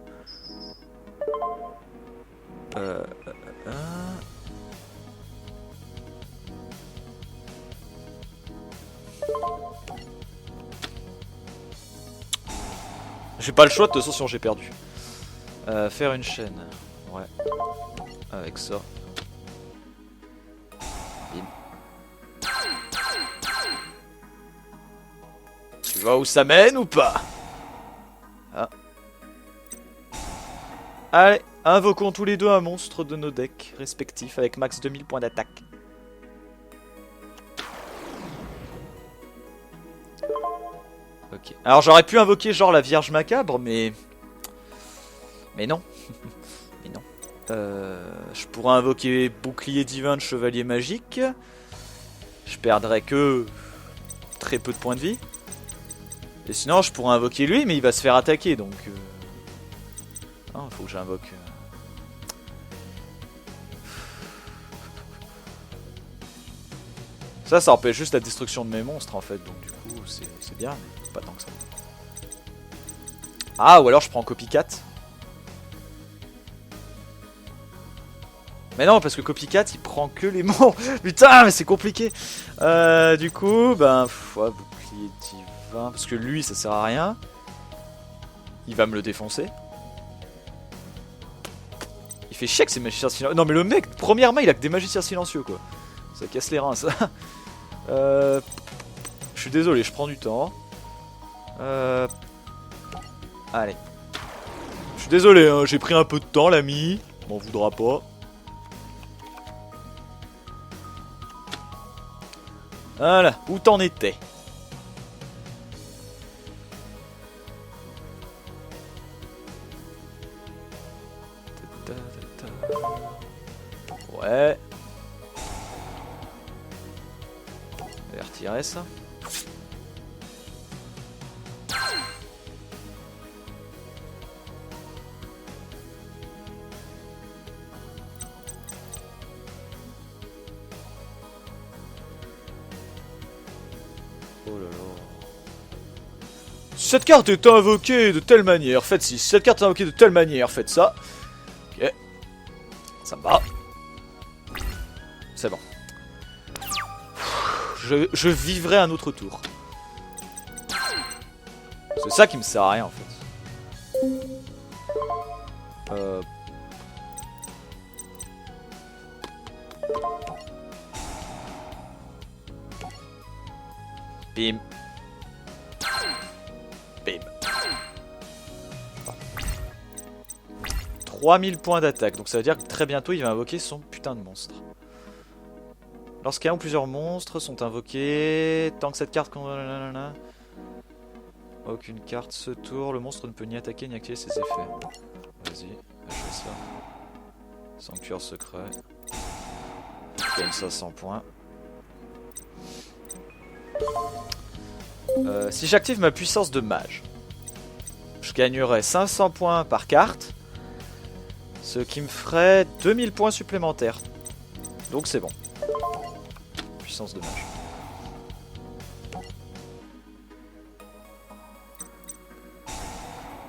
S1: J'ai pas le choix, de toute façon, si j'ai perdu. Faire une chaîne. Ouais. Avec ça. Bim. Tu vois où ça mène ou pas? Ah. Allez, invoquons tous les deux un monstre de nos decks respectifs avec max 2000 points d'attaque. Ok. Alors j'aurais pu invoquer genre la Vierge Macabre, mais... Mais non. Mais non. Je pourrais invoquer Bouclier Divin de Chevalier Magique. Je perdrais que... très peu de points de vie. Et sinon je pourrais invoquer lui, mais il va se faire attaquer, donc... Non, il faut que j'invoque... Ça empêche juste la destruction de mes monstres en fait, donc du coup c'est bien, mais pas tant que ça. Ah, ou alors je prends Copycat. Mais non, parce que Copycat il prend que les mots. Putain, mais c'est compliqué. Du coup, ben, ouais, Bouclier Divin, parce que lui ça sert à rien. Il va me le défoncer. Il fait chier que ces magiciens silencieux. Non mais le mec, premièrement il a que des magiciens silencieux quoi. Ça casse les reins ça. Je suis désolé, je prends du temps. Allez. Je suis désolé, hein, j'ai pris un peu de temps l'ami. M'en voudra pas. Voilà, où t'en étais? Ouais. Je vais retirer ça. Oh là là. Si cette carte est invoquée de telle manière, faites ci. Si cette carte est invoquée de telle manière, faites ça. Ok. Ça me va. C'est bon. Je vivrai un autre tour. C'est ça qui me sert à rien en fait. Bim. Bim. 3000 points d'attaque. Donc ça veut dire que très bientôt il va invoquer son putain de monstre. Lorsqu'un ou plusieurs monstres sont invoqués, tant que cette carte... Aucune carte ce tour, le monstre ne peut ni attaquer ni activer ses effets. Vas-y, achète ça. Sanctuaire secret. Je gagne ça 100 points. Si j'active ma puissance de mage, je gagnerai 500 points par carte, ce qui me ferait 2000 points supplémentaires. Donc c'est bon. Puissance de mage.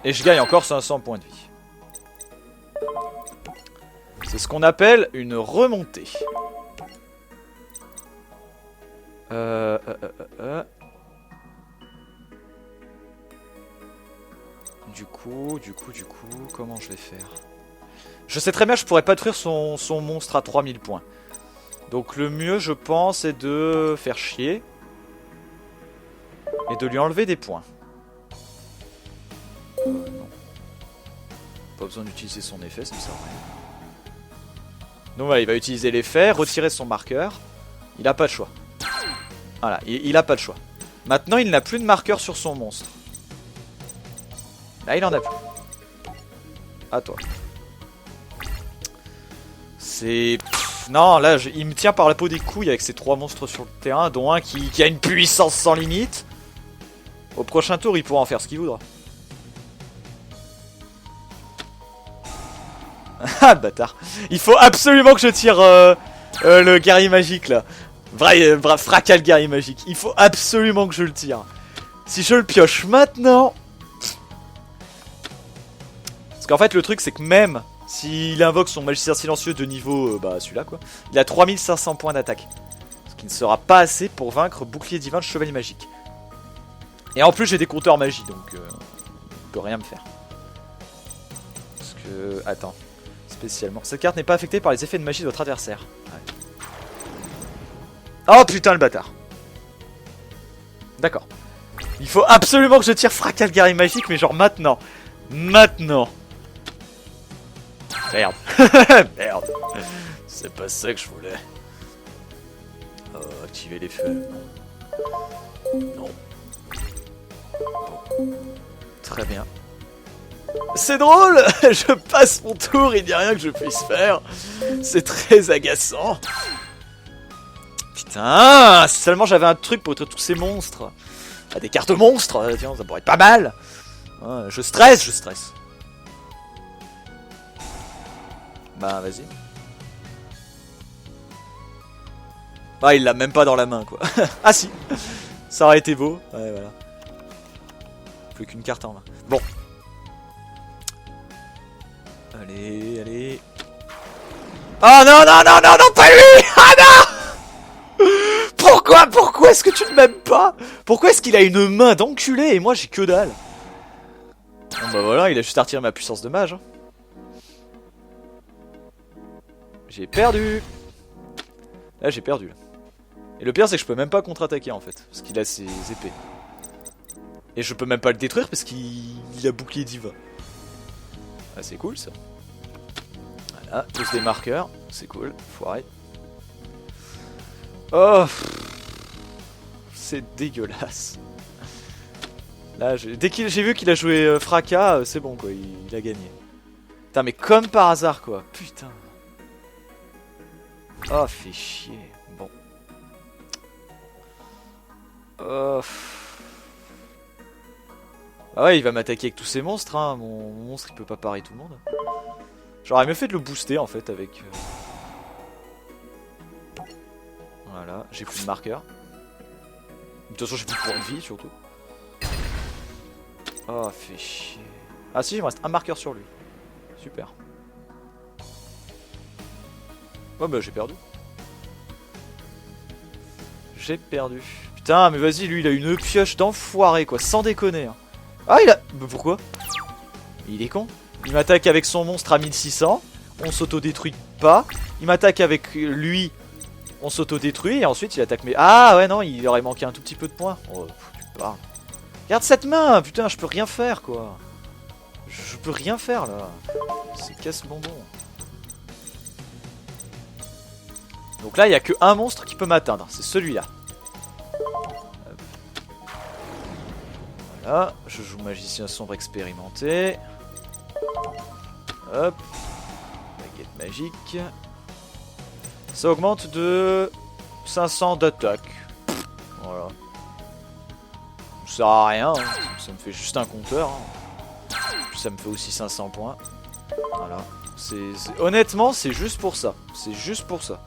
S1: Et je gagne encore 500 points de vie. C'est ce qu'on appelle une remontée. Du coup, comment je vais faire? Je sais très bien que je pourrais pas détruire son monstre à 3000 points. Donc le mieux, je pense, est de faire chier. Et de lui enlever des points. Non. Pas besoin d'utiliser son effet, ça ne sert à rien. Donc voilà, il va utiliser l'effet, retirer son marqueur. Il a pas de choix. Voilà, il a pas de choix. Maintenant, il n'a plus de marqueur sur son monstre. Là, il en a plus. À toi. C'est... Non, là, il me tient par la peau des couilles avec ces 3 monstres sur le terrain, dont un qui a une puissance sans limite. Au prochain tour, il pourra en faire ce qu'il voudra. Ah, bâtard. Il faut absolument que je tire le guerrier magique, là. Vrai, fracas le guerrier magique. Il faut absolument que je le tire. Si je le pioche maintenant... Parce qu'en fait, le truc, c'est que même s'il invoque son magicien silencieux de niveau, celui-là, quoi, il a 3500 points d'attaque. Ce qui ne sera pas assez pour vaincre bouclier divin de chevalier magique. Et en plus, j'ai des compteurs magie, donc il peut rien me faire. Parce que... Attends. Spécialement. Cette carte n'est pas affectée par les effets de magie de votre adversaire. Ouais. Oh putain, le bâtard. D'accord. Il faut absolument que je tire fracas le guerrier magique, mais genre maintenant. Maintenant. Merde. Merde. C'est pas ça que je voulais. Oh, activer les feux. Non. Bon. Très bien. C'est drôle. Je passe mon tour, il n'y a rien que je puisse faire. C'est très agaçant. Putain, si seulement j'avais un truc pour tous ces monstres. Ah, des cartes monstres, tiens, ça pourrait être pas mal. Ah, je stresse, je stresse. Bah, vas-y. Ah, il l'a même pas dans la main, quoi. Ah, si. Ça aurait été beau. Ouais, voilà. Plus qu'une carte en main. Bon. Allez, allez. Oh non, non, non, non, non, pas lui. Ah non. Pourquoi est-ce que tu ne m'aimes pas? Pourquoi est-ce qu'il a une main d'enculé et moi j'ai que dalle? Bon bah voilà, il a juste à retirer ma puissance de mage. Hein. J'ai perdu. Là j'ai perdu. Là. Et le pire c'est que je peux même pas contre-attaquer en fait. Parce qu'il a ses épées. Et je peux même pas le détruire parce qu'il a bouclier diva. Ah c'est cool ça. Voilà, tous des marqueurs. C'est cool, foiré. Oh, c'est dégueulasse. Là, dès que j'ai vu qu'il a joué fracas, c'est bon quoi, il a gagné. Putain, mais comme par hasard quoi, putain. Oh, fait chier. Bon. Oh. Ah ouais, il va m'attaquer avec tous ces monstres, hein. Mon monstre il peut pas parer tout le monde. J'aurais mieux fait de le booster en fait avec... Voilà, j'ai plus de marqueur. De toute façon, j'ai plus de points de vie surtout. Oh, fait chier. Ah si, il me reste un marqueur sur lui. Super. Oh bah j'ai perdu. J'ai perdu. Putain, mais vas-y, lui, il a une pioche d'enfoiré, quoi, sans déconner. Hein. Ah, il a... Mais pourquoi? Il est con. Il m'attaque avec son monstre à 1600. On s'auto-détruit pas. Il m'attaque avec lui... On s'auto-détruit et ensuite il attaque mes... Ah ouais non, il aurait manqué un tout petit peu de points. Oh, tu parles. Regarde cette main, putain, je peux rien faire quoi. Je peux rien faire là. C'est casse-bonbon. Donc là, il n'y a que un monstre qui peut m'atteindre. C'est celui-là. Voilà, je joue magicien sombre expérimenté. Hop. Baguette magique. Ça augmente de 500 d'attaque. Voilà. Ça sert à rien, hein. Ça me fait juste un compteur. Hein. Puis ça me fait aussi 500 points. Voilà. Honnêtement, c'est juste pour ça. C'est juste pour ça.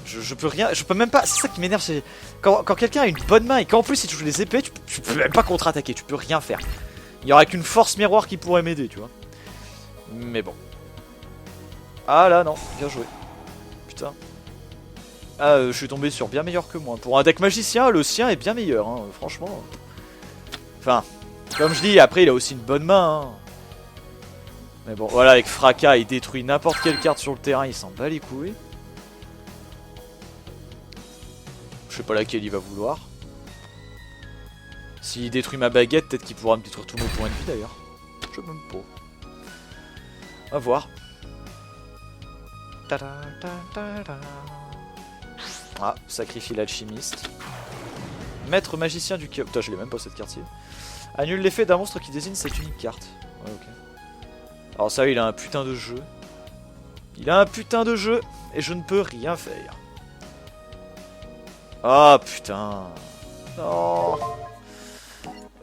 S1: Je peux rien, je peux même pas. C'est ça qui m'énerve, c'est quand quelqu'un a une bonne main et qu'en plus il touche les épées, tu peux même pas contre-attaquer, tu peux rien faire. Il y aurait qu'une force miroir qui pourrait m'aider, tu vois. Mais bon. Ah là non, bien joué. Putain. Ah, je suis tombé sur bien meilleur que moi. Pour un deck magicien, le sien est bien meilleur, hein, franchement. Enfin, comme je dis, après il a aussi une bonne main. Hein. Mais bon, voilà, avec fracas, il détruit n'importe quelle carte sur le terrain, il s'en bat les couilles. Je sais pas laquelle il va vouloir. S'il détruit ma baguette, peut-être qu'il pourra me détruire tous mes points de vie d'ailleurs. Je sais même pas. À voir. Ah, sacrifie l'alchimiste. Maître magicien du chaos. Putain, je l'ai même pas cette carte-ci. Annule l'effet d'un monstre qui désigne cette unique carte. Ouais, ok. Alors ça, il a un putain de jeu. Il a un putain de jeu et je ne peux rien faire. Ah putain. Non.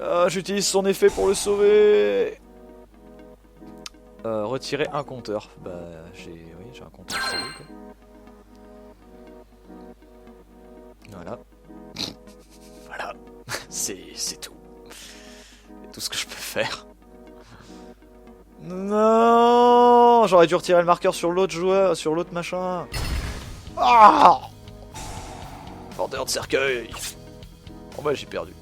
S1: Ah, j'utilise son effet pour le sauver. Retirer un compteur. Bah, j'ai un compteur sur lui, quoi. Voilà. Voilà. C'est tout. C'est tout ce que je peux faire. Non, j'aurais dû retirer le marqueur sur l'autre joueur, sur l'autre machin. Ah, bordeur de cercueil. Oh bah j'ai perdu.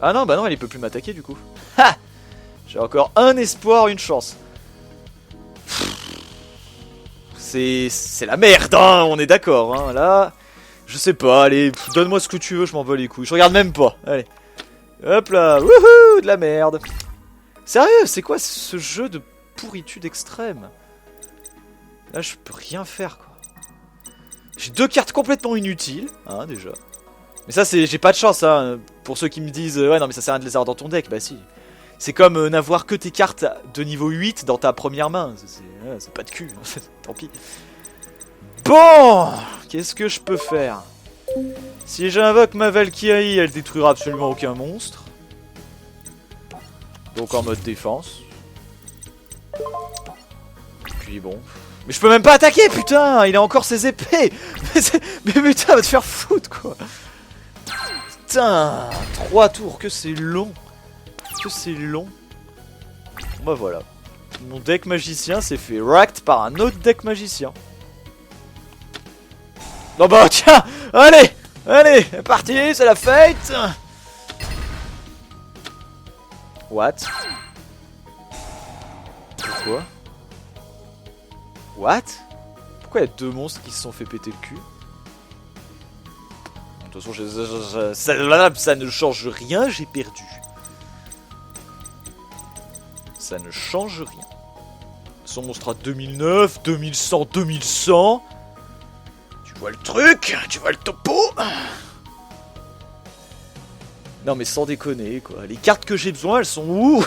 S1: Ah non, bah non, il peut plus m'attaquer du coup. Ha, j'ai encore un espoir, une chance. C'est la merde, hein, on est d'accord. Hein, là, je sais pas, allez, donne-moi ce que tu veux, je m'en bats les couilles. Je regarde même pas, allez. Hop là, wouhou, de la merde. Sérieux, c'est quoi ce jeu de pourritude extrême? Là, je peux rien faire, quoi. J'ai deux cartes complètement inutiles, hein, déjà. Mais ça, c'est, j'ai pas de chance, hein. Pour ceux qui me disent, ouais, non, mais ça sert à rien de les avoir dans ton deck, bah si. C'est comme n'avoir que tes cartes de niveau 8 dans ta première main. C'est pas de cul, tant pis. Bon, qu'est-ce que je peux faire? Si j'invoque ma Valkyrie, elle détruira absolument aucun monstre. Donc en mode défense. Puis bon. Mais je peux même pas attaquer, putain. Il a encore ses épées. Mais putain, va te faire foutre, quoi. Putain, 3 tours, que c'est long. Que c'est long. Bah voilà. Mon deck magicien s'est fait racked par un autre deck magicien. Non bah tiens. Allez, allez, c'est parti, c'est la fête. What? Pourquoi? What? Pourquoi il y a deux monstres qui se sont fait péter le cul? De toute façon, ça ne change rien, j'ai perdu. Ça ne change rien. Son monstre à 2009, 2100, 2100. Tu vois le truc? Tu vois le topo? Non mais sans déconner quoi, les cartes que j'ai besoin elles sont où?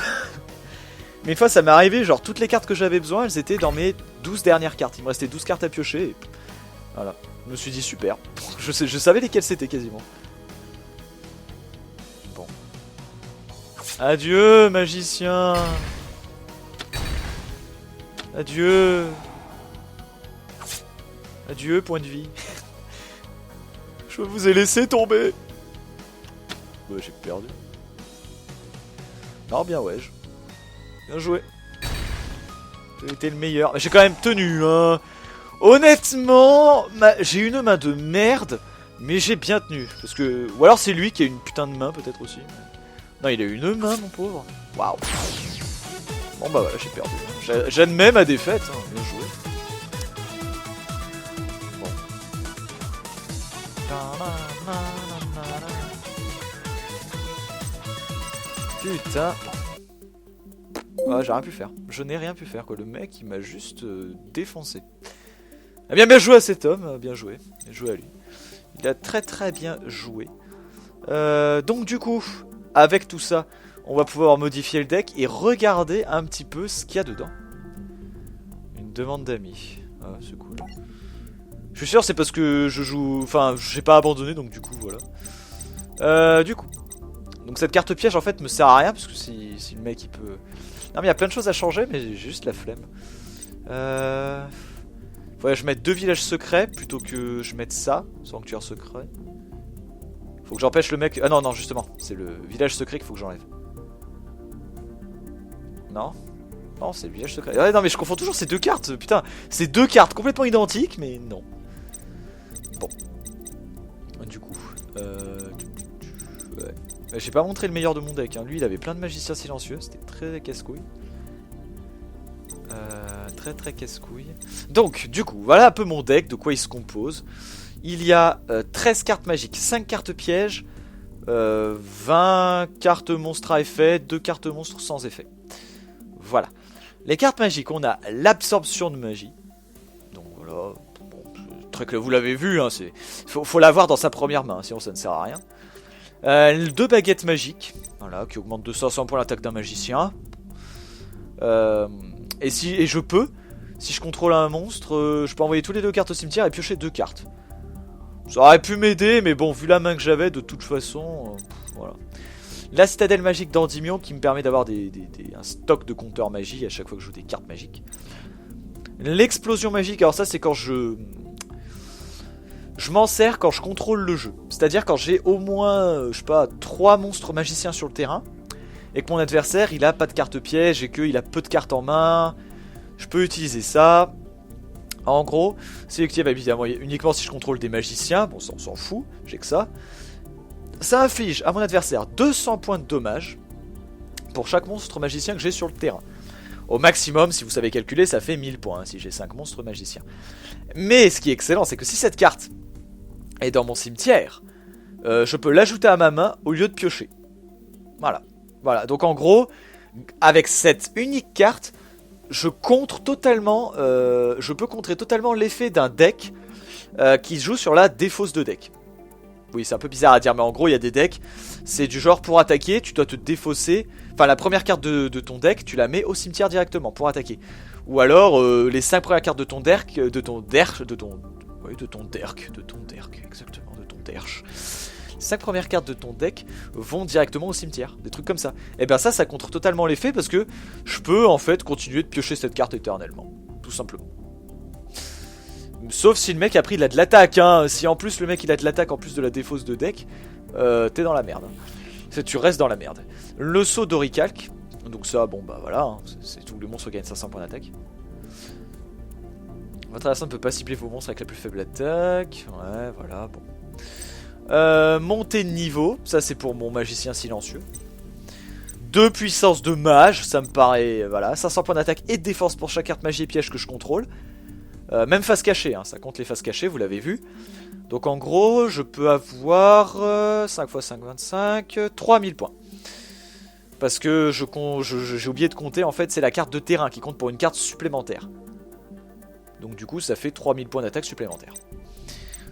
S1: Mais une fois ça m'est arrivé, genre toutes les cartes que j'avais besoin elles étaient dans mes 12 dernières cartes. Il me restait 12 cartes à piocher et voilà, je me suis dit super. Je savais lesquelles c'était quasiment. Bon. Adieu magicien. Adieu. Adieu point de vie. Je vous ai laissé tomber. Ouais, j'ai perdu. Non, bien ouais. Bien joué. T'es le meilleur. J'ai quand même tenu, hein. Honnêtement, j'ai une main de merde, mais j'ai bien tenu. Parce que... Ou alors c'est lui qui a une putain de main, peut-être aussi. Non, il a une main, mon pauvre. Waouh. Bon bah voilà, j'ai perdu. J'admets ma défaite, hein. Bien joué. Bon. Putain. Ah, j'ai rien pu faire. Je n'ai rien pu faire, quoi. Le mec, il m'a juste défoncé. Eh bien, bien joué à cet homme. Bien joué. Bien joué à lui. Il a très très bien joué. Donc, du coup, avec tout ça, on va pouvoir modifier le deck et regarder un petit peu ce qu'il y a dedans. Une demande d'amis. Ah, c'est cool. Je suis sûr, c'est parce que je joue... Enfin, j'ai pas abandonné, donc du coup, voilà. Du coup... Donc cette carte piège en fait me sert à rien parce que si le mec il peut... Non mais il y a plein de choses à changer mais j'ai juste la flemme. Faudrait que je mette 2 villages secrets plutôt que je mette ça, sanctuaire secret. Faut que j'empêche le mec... Ah non non justement, c'est le village secret qu'il faut que j'enlève. Non? Non c'est le village secret. Ouais, non mais je confonds toujours ces deux cartes, putain. C'est deux cartes complètement identiques mais non. Bon. Du coup... Ouais. J'ai pas montré le meilleur de mon deck, hein. Lui il avait plein de magiciens silencieux, c'était très casse-couille. Très casse-couille. Donc du coup, voilà un peu mon deck, de quoi il se compose. Il y a 13 cartes magiques, 5 cartes pièges, 20 cartes monstres à effet, 2 cartes monstres sans effet. Voilà. Les cartes magiques, on a l'absorption de magie. Donc voilà, bon, Vous l'avez vu, hein, faut l'avoir dans sa première main, sinon ça ne sert à rien. 2 baguettes magiques, voilà, qui augmentent de 500 points l'attaque d'un magicien. Et je peux, si je contrôle un monstre, je peux envoyer tous les 2 cartes au cimetière et piocher 2 cartes. Ça aurait pu m'aider, mais bon, vu la main que j'avais, de toute façon, voilà. La citadelle magique d'Endymion qui me permet d'avoir un stock de compteurs magie à chaque fois que je joue des cartes magiques. L'explosion magique, alors ça c'est quand je m'en sers quand je contrôle le jeu. C'est-à-dire quand j'ai au moins, je sais pas, 3 monstres magiciens sur le terrain et que mon adversaire il a pas de carte piège et qu'il a peu de cartes en main, je peux utiliser ça. En gros, sélective évidemment uniquement si je contrôle des magiciens, bon ça on s'en fout, j'ai que ça. Ça inflige à mon adversaire 200 points de dommage pour chaque monstre magicien que j'ai sur le terrain. Au maximum, si vous savez calculer, ça fait 1000 points, hein, si j'ai 5 monstres magiciens. Mais ce qui est excellent, c'est que si cette carte est dans mon cimetière, je peux l'ajouter à ma main au lieu de piocher. Voilà, donc en gros, avec cette unique carte, je contre totalement, je peux contrer totalement l'effet d'un deck qui se joue sur la défausse de deck. Oui, c'est un peu bizarre à dire, mais en gros, il y a des decks, c'est du genre pour attaquer, tu dois te défausser. Enfin, la première carte de ton deck, tu la mets au cimetière directement pour attaquer. Ou alors, les 5 premières cartes de ton derch, exactement, de ton derch. Les 5 premières cartes de ton deck vont directement au cimetière, des trucs comme ça. Et bien ça contre totalement l'effet parce que je peux en fait continuer de piocher cette carte éternellement, tout simplement. Sauf si le mec après il a de l'attaque, hein. Si en plus le mec il a de l'attaque en plus de la défausse de deck, t'es dans la merde. Tu restes dans la merde. Le saut d'oricalque, donc ça bon bah voilà, hein. C'est tout, le monstre gagne 500 points d'attaque. Votre adversaire ne peut pas cibler vos monstres avec la plus faible attaque. Ouais voilà bon. Montée de niveau, ça c'est pour mon magicien silencieux. 2 puissance de mage, ça me paraît, voilà, 500 points d'attaque et de défense pour chaque carte magie et piège que je contrôle. Même face cachée, hein, ça compte les faces cachées, vous l'avez vu. Donc en gros, je peux avoir 5 x 5, 25, 3000 points. Parce que j'ai oublié de compter, en fait, c'est la carte de terrain qui compte pour une carte supplémentaire. Donc du coup, ça fait 3000 points d'attaque supplémentaires.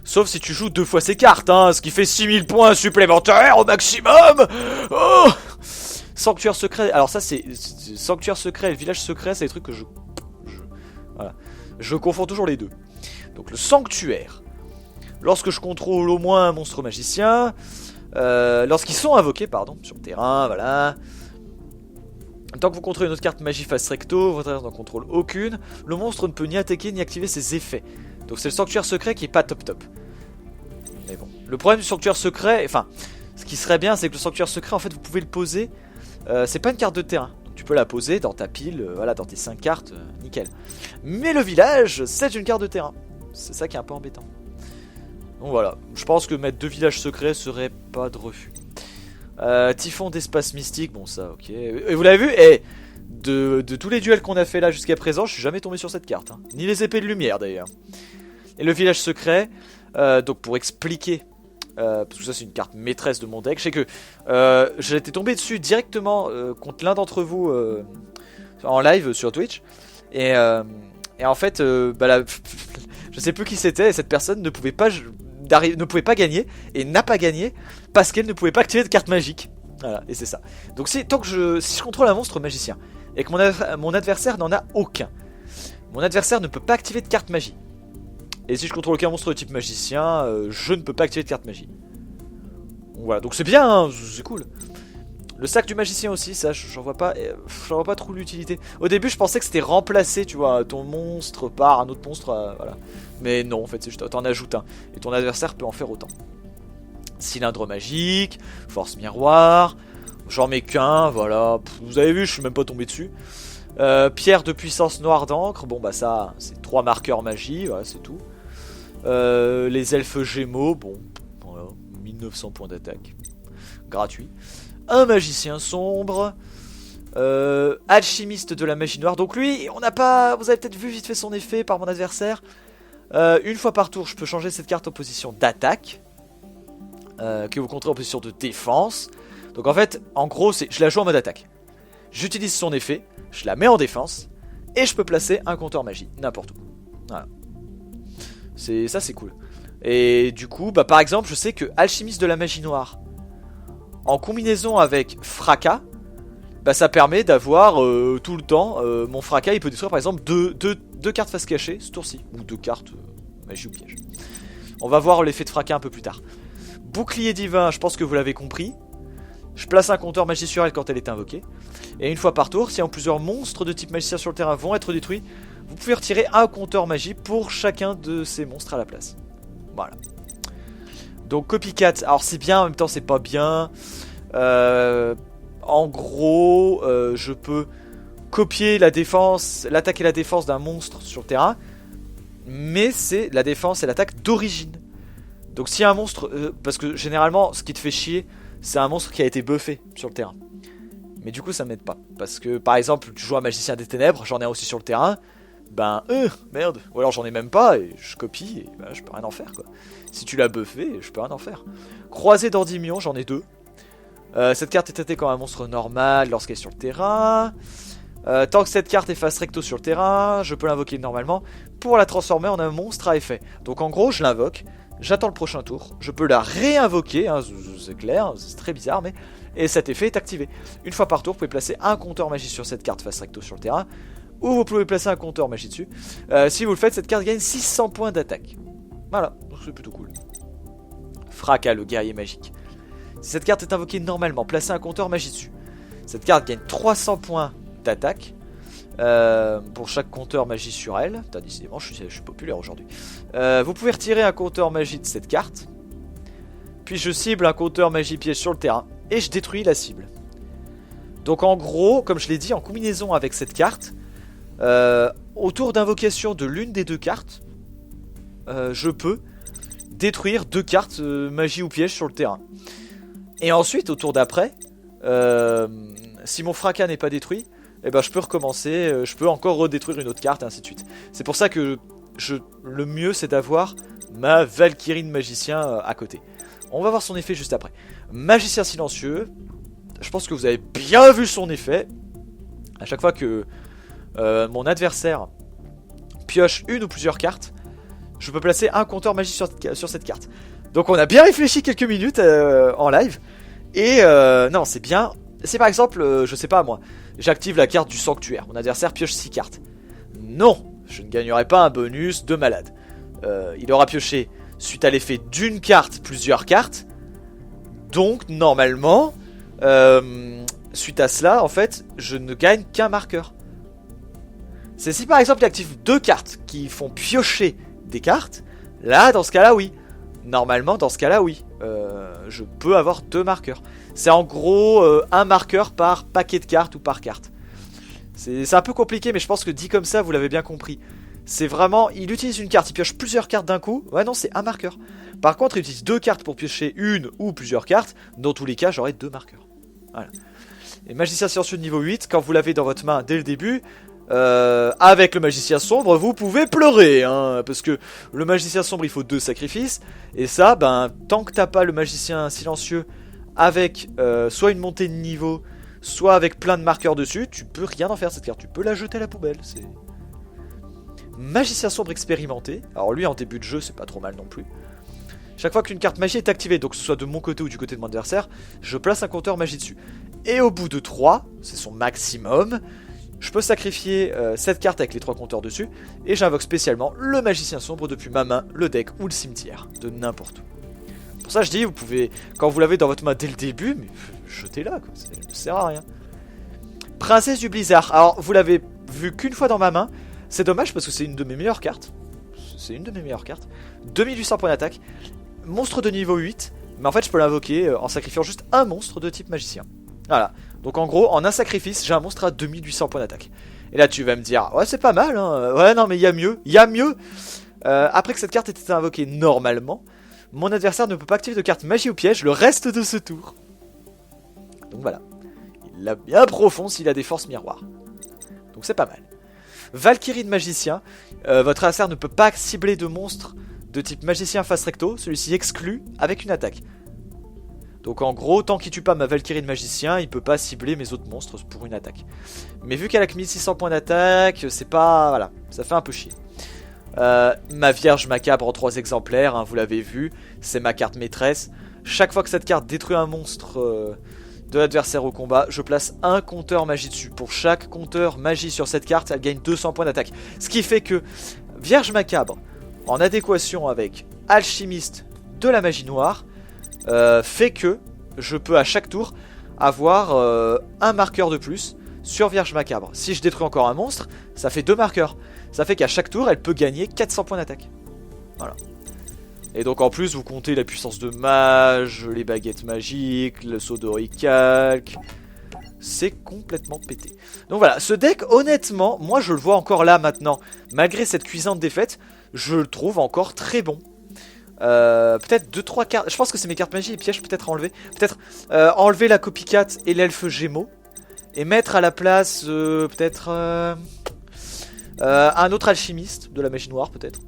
S1: Sauf si tu joues 2 fois ces cartes, hein, ce qui fait 6000 points supplémentaires au maximum. Oh, sanctuaire secret, alors ça c'est sanctuaire secret et le village secret, c'est des trucs que voilà. Je confonds toujours les deux. Donc le sanctuaire, lorsque je contrôle au moins un monstre magicien, lorsqu'ils sont invoqués, pardon, sur le terrain, voilà. Tant que vous contrôlez une autre carte magie face recto, votre adversaire n'en contrôle aucune, le monstre ne peut ni attaquer ni activer ses effets. Donc c'est le sanctuaire secret qui est pas top. Mais bon, le problème du sanctuaire secret, enfin, ce qui serait bien, c'est que le sanctuaire secret, en fait, vous pouvez le poser, c'est pas une carte de terrain. Donc, tu peux la poser dans ta pile, voilà, dans tes 5 cartes, nickel. Mais le village, c'est une carte de terrain. C'est ça qui est un peu embêtant. Donc voilà, je pense que mettre 2 villages secrets serait pas de refus. Typhon d'espace mystique, bon ça ok. Et vous l'avez vu, de tous les duels qu'on a fait là jusqu'à présent, je suis jamais tombé sur cette carte, hein. Ni les épées de lumière d'ailleurs. Et le village secret, donc pour expliquer, parce que ça c'est une carte maîtresse de mon deck, je sais que j'ai été tombé dessus directement contre l'un d'entre vous en live sur Twitch. Et en fait, je sais plus qui c'était, et cette personne ne pouvait pas gagner, et n'a pas gagné, parce qu'elle ne pouvait pas activer de carte magique. Voilà, et c'est ça. Donc si je contrôle un monstre magicien, et que mon adversaire n'en a aucun, mon adversaire ne peut pas activer de carte magie. Et si je contrôle aucun monstre de type magicien, je ne peux pas activer de carte magie. Donc voilà, donc c'est bien, hein, c'est cool. Le sac du magicien aussi, ça, j'en vois pas trop l'utilité. Au début, je pensais que c'était remplacer, tu vois, ton monstre par un autre monstre, voilà. Mais non, en fait, c'est juste, t'en ajoutes un. Et ton adversaire peut en faire autant. Cylindre magique, force miroir, j'en mets qu'un, voilà. Vous avez vu, je suis même pas tombé dessus. Pierre de puissance noire d'encre, bon bah ça, c'est 3 marqueurs magie, voilà, c'est tout. Les elfes gémeaux, bon, voilà, 1900 points d'attaque. Gratuit. Un magicien sombre, alchimiste de la magie noire. Donc lui, vous avez peut-être vu vite fait son effet par mon adversaire. Une fois par tour, je peux changer cette carte en position d'attaque, que vous contrôlez en position de défense. Donc en fait, en gros, je la joue en mode attaque. J'utilise son effet, je la mets en défense, et je peux placer un compteur magie, n'importe où. Voilà. Ça c'est cool. Et du coup, bah par exemple, je sais que Alchimiste de la magie noire, en combinaison avec Fracas, bah ça permet d'avoir tout le temps, mon Fracas il peut détruire par exemple deux cartes face cachée ce tour-ci, ou deux cartes magie ou piège. On va voir l'effet de Fracas un peu plus tard. Bouclier divin, je pense que vous l'avez compris. Je place un compteur magie sur elle quand elle est invoquée. Et une fois par tour, si plusieurs monstres de type magicien sur le terrain vont être détruits, vous pouvez retirer un compteur magie pour chacun de ces monstres à la place. Voilà. Donc copycat, alors c'est bien, en même temps c'est pas bien. En gros, je peux copier la défense, l'attaque et la défense d'un monstre sur le terrain, mais c'est la défense et l'attaque d'origine. Donc si un monstre, parce que généralement ce qui te fait chier, c'est un monstre qui a été buffé sur le terrain. Mais du coup ça m'aide pas, parce que par exemple tu joues un magicien des ténèbres, j'en ai un aussi sur le terrain, ben merde, ou alors j'en ai même pas et je copie et ben, je peux rien en faire quoi. Si tu l'as buffé, je peux rien en faire. Croisé d'Endymion, j'en ai 2. Cette carte est traitée comme un monstre normal lorsqu'elle est sur le terrain. Tant que cette carte est face recto sur le terrain, je peux l'invoquer normalement pour la transformer en un monstre à effet. Donc en gros, je l'invoque, j'attends le prochain tour, je peux la réinvoquer, hein, c'est clair, c'est très bizarre, mais... Et cet effet est activé. Une fois par tour, vous pouvez placer un compteur magie sur cette carte face recto sur le terrain, ou vous pouvez placer un compteur magie dessus. Si vous le faites, cette carte gagne 600 points d'attaque. Voilà, c'est plutôt cool. Fracas, le guerrier magique. Si cette carte est invoquée normalement, placez un compteur magie dessus. Cette carte gagne 300 points d'attaque pour chaque compteur magie sur elle. Putain, décidément, je suis populaire aujourd'hui. Vous pouvez retirer un compteur magie de cette carte. Puis je cible un compteur magie piège sur le terrain. Et je détruis la cible. Donc en gros, comme je l'ai dit, en combinaison avec cette carte, au tour d'invocation de l'une des deux cartes, je peux détruire 2 cartes magie ou piège sur le terrain. Et ensuite, au tour d'après, si mon fracas n'est pas détruit, eh ben, je peux recommencer, je peux encore redétruire une autre carte, et ainsi de suite. C'est pour ça que le mieux, c'est d'avoir ma Valkyrie de magicien à côté. On va voir son effet juste après. Magicien silencieux, je pense que vous avez bien vu son effet. À chaque fois que mon adversaire pioche une ou plusieurs cartes, je peux placer un compteur magie sur cette carte. Donc on a bien réfléchi quelques minutes en live. Et non, c'est bien. C'est par exemple, je sais pas moi, j'active la carte du sanctuaire. Mon adversaire pioche 6 cartes. Non, je ne gagnerai pas un bonus de malade. Il aura pioché, suite à l'effet d'une carte, plusieurs cartes. Donc normalement, suite à cela, en fait, je ne gagne qu'un marqueur. C'est si par exemple il active 2 cartes qui font piocher des cartes. Là, dans ce cas-là, oui. Normalement, dans ce cas-là, oui. Je peux avoir 2 marqueurs. C'est en gros un marqueur par paquet de cartes ou par carte. C'est un peu compliqué, mais je pense que dit comme ça, vous l'avez bien compris. C'est vraiment, il utilise une carte, il pioche plusieurs cartes d'un coup. Ouais, non, c'est un marqueur. Par contre, il utilise 2 cartes pour piocher une ou plusieurs cartes. Dans tous les cas, j'aurai 2 marqueurs. Voilà. Et magicien silencieux de niveau 8, quand vous l'avez dans votre main dès le début, avec le magicien sombre, vous pouvez pleurer, hein, parce que le magicien sombre, il faut 2 sacrifices. Et ça, ben, tant que t'as pas le magicien silencieux avec soit une montée de niveau, soit avec plein de marqueurs dessus, tu peux rien en faire cette carte. Tu peux la jeter à la poubelle. C'est magicien sombre expérimenté. Alors lui, en début de jeu, c'est pas trop mal non plus. Chaque fois qu'une carte magie est activée, donc que ce soit de mon côté ou du côté de mon adversaire, je place un compteur magie dessus. Et au bout de 3, c'est son maximum, je peux sacrifier cette carte avec les 3 compteurs dessus, et j'invoque spécialement le magicien sombre depuis ma main, le deck ou le cimetière, de n'importe où. Pour ça je dis, vous pouvez, quand vous l'avez dans votre main dès le début, mais jetez-la, quoi, ça ne sert à rien. Princesse du Blizzard, alors vous l'avez vu qu'une fois dans ma main, c'est dommage parce que c'est une de mes meilleures cartes. C'est une de mes meilleures cartes. 2800 points d'attaque, monstre de niveau 8, mais en fait je peux l'invoquer en sacrifiant juste un monstre de type magicien. Voilà, donc en gros, en un sacrifice, j'ai un monstre à 2800 points d'attaque. Et là tu vas me dire, ouais c'est pas mal, hein. Ouais non mais il y a mieux, après que cette carte ait été invoquée normalement, mon adversaire ne peut pas activer de carte magie ou piège le reste de ce tour. Donc voilà, il l'a bien profond s'il a des forces miroirs. Donc c'est pas mal. Valkyrie de magicien, votre adversaire ne peut pas cibler de monstre de type magicien face recto, celui-ci exclut avec une attaque. Donc en gros, tant qu'il tue pas ma Valkyrie de magicien, il peut pas cibler mes autres monstres pour une attaque. Mais vu qu'elle a que 1600 points d'attaque, c'est pas... Voilà, ça fait un peu chier. Ma Vierge Macabre en 3 exemplaires, hein, vous l'avez vu, c'est ma carte maîtresse. Chaque fois que cette carte détruit un monstre de l'adversaire au combat, je place un compteur magie dessus. Pour chaque compteur magie sur cette carte, elle gagne 200 points d'attaque. Ce qui fait que Vierge Macabre, en adéquation avec Alchimiste de la magie noire, fait que je peux à chaque tour avoir un marqueur de plus sur Vierge Macabre. Si je détruis encore un monstre, ça fait 2 marqueurs. Ça fait qu'à chaque tour, elle peut gagner 400 points d'attaque. Voilà. Et donc en plus, vous comptez la puissance de mage, les baguettes magiques, le saut d'oricalque. C'est complètement pété. Donc voilà, ce deck, honnêtement, moi je le vois encore là maintenant. Malgré cette cuisante défaite, je le trouve encore très bon. Peut-être 2-3 cartes. Je pense que c'est mes cartes magie et pièges peut-être enlever. Peut-être enlever la copycat et l'elfe gémeaux. Et mettre à la place peut-être un autre alchimiste de la magie noire peut-être.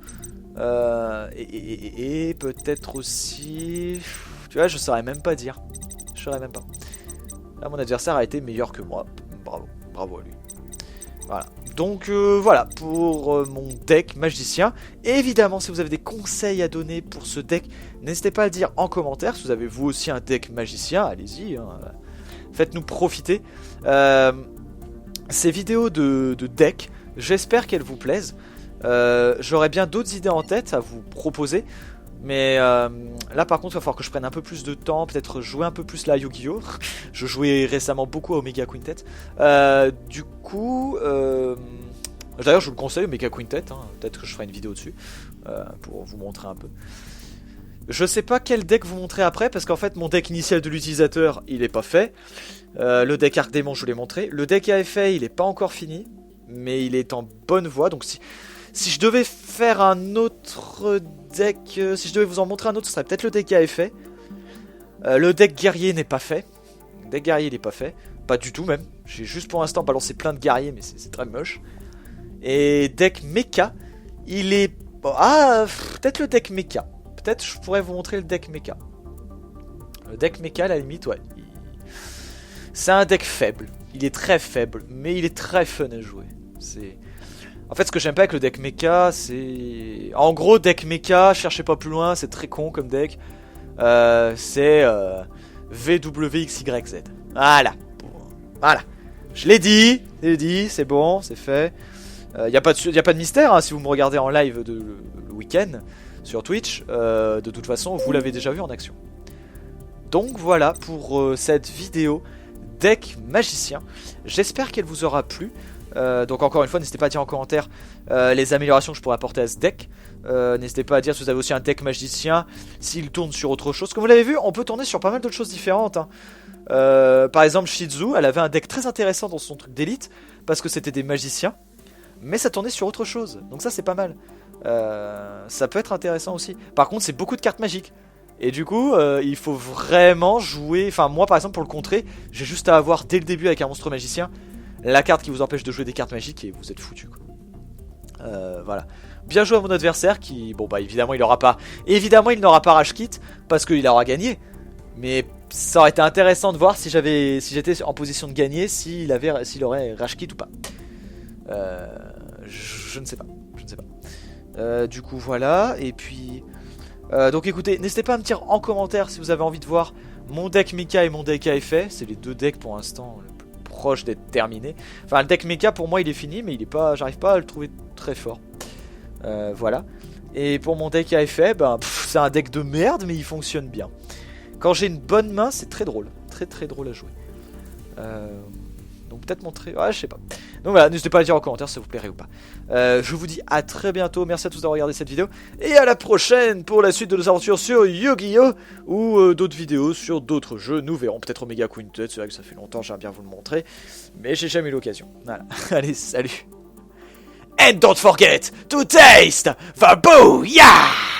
S1: Et peut-être aussi... Tu vois, je saurais même pas dire. Je saurais même pas. Là, mon adversaire a été meilleur que moi. Bravo, bravo à lui. Voilà. Donc voilà pour mon deck magicien. Et évidemment, si vous avez des conseils à donner pour ce deck, n'hésitez pas à le dire en commentaire. Si vous avez vous aussi un deck magicien, allez-y. Hein. Faites-nous profiter. Ces vidéos de deck, j'espère qu'elles vous plaisent. J'aurais bien d'autres idées en tête à vous proposer. Mais là par contre il va falloir que je prenne un peu plus de temps. Peut-être jouer un peu plus là à Yu-Gi-Oh! Je jouais récemment beaucoup à Omega Quintet. Du coup d'ailleurs je vous le conseille Omega Quintet, hein. Peut-être que je ferai une vidéo dessus pour vous montrer un peu. Je sais pas quel deck vous montrer après. Parce qu'en fait mon deck initial de l'utilisateur il est pas fait. Le deck Arc Démon je vous l'ai montré. Le deck AFA il est pas encore fini, mais il est en bonne voie. Donc si je devais faire un autre deck, si je devais vous en montrer un autre, ce serait peut-être le deck AFA. Le deck guerrier n'est pas fait. Le deck guerrier n'est pas fait. Pas du tout même. J'ai juste pour l'instant balancé plein de guerriers, mais c'est très moche. Et deck mecha, il est... peut-être le deck mecha. Peut-être je pourrais vous montrer le deck mecha. Le deck mecha, à la limite, ouais. C'est un deck faible. Il est très faible, mais il est très fun à jouer. En fait, ce que j'aime pas avec le deck mecha, c'est... En gros, deck mecha, cherchez pas plus loin, c'est très con comme deck. C'est VWXYZ. Voilà. Voilà. Je l'ai dit, c'est bon, c'est fait. Y a pas de mystère, hein, si vous me regardez en live le week-end sur Twitch. De toute façon, vous l'avez déjà vu en action. Donc voilà pour cette vidéo deck magicien. J'espère qu'elle vous aura plu. Donc encore une fois, n'hésitez pas à dire en commentaire les améliorations que je pourrais apporter à ce deck. N'hésitez pas à dire si vous avez aussi un deck magicien, s'il tourne sur autre chose. Comme vous l'avez vu, on peut tourner sur pas mal d'autres choses différentes, hein. Par exemple, Shizu, elle avait un deck très intéressant dans son truc d'élite, parce que c'était des magiciens, mais ça tournait sur autre chose. Donc ça c'est pas mal. Ça peut être intéressant aussi. Par contre, c'est beaucoup de cartes magiques. Et du coup, il faut vraiment jouer... Enfin, moi par exemple, pour le contrer, j'ai juste à avoir dès le début avec un monstre magicien la carte qui vous empêche de jouer des cartes magiques et vous êtes foutu, quoi. Voilà. Bien joué à mon adversaire qui, bon bah évidemment il n'aura pas Rage Kit parce qu'il aura gagné. Mais ça aurait été intéressant de voir si j'étais en position de gagner, s'il aurait Rage Kit ou pas. Je ne sais pas. Du coup voilà. Et puis donc écoutez, n'hésitez pas à me dire en commentaire si vous avez envie de voir mon deck Mecha et mon deck AFA. C'est les deux decks pour l'instant proche d'être terminé. Enfin le deck mecha pour moi il est fini, mais j'arrive pas à le trouver très fort. Voilà. Et pour mon deck AFA, c'est un deck de merde, mais il fonctionne bien. Quand j'ai une bonne main, c'est très drôle. Très très drôle à jouer. Donc peut-être montrer... Ouais, je sais pas. Donc voilà, n'hésitez pas à dire en commentaire si ça vous plairait ou pas. Je vous dis à très bientôt. Merci à tous d'avoir regardé cette vidéo. Et à la prochaine pour la suite de nos aventures sur Yu-Gi-Oh! Ou d'autres vidéos sur d'autres jeux. Nous verrons peut-être Omega Quintet. C'est vrai que ça fait longtemps, j'aimerais bien vous le montrer. Mais j'ai jamais eu l'occasion. Voilà. Allez, salut. And don't forget to taste the booyah!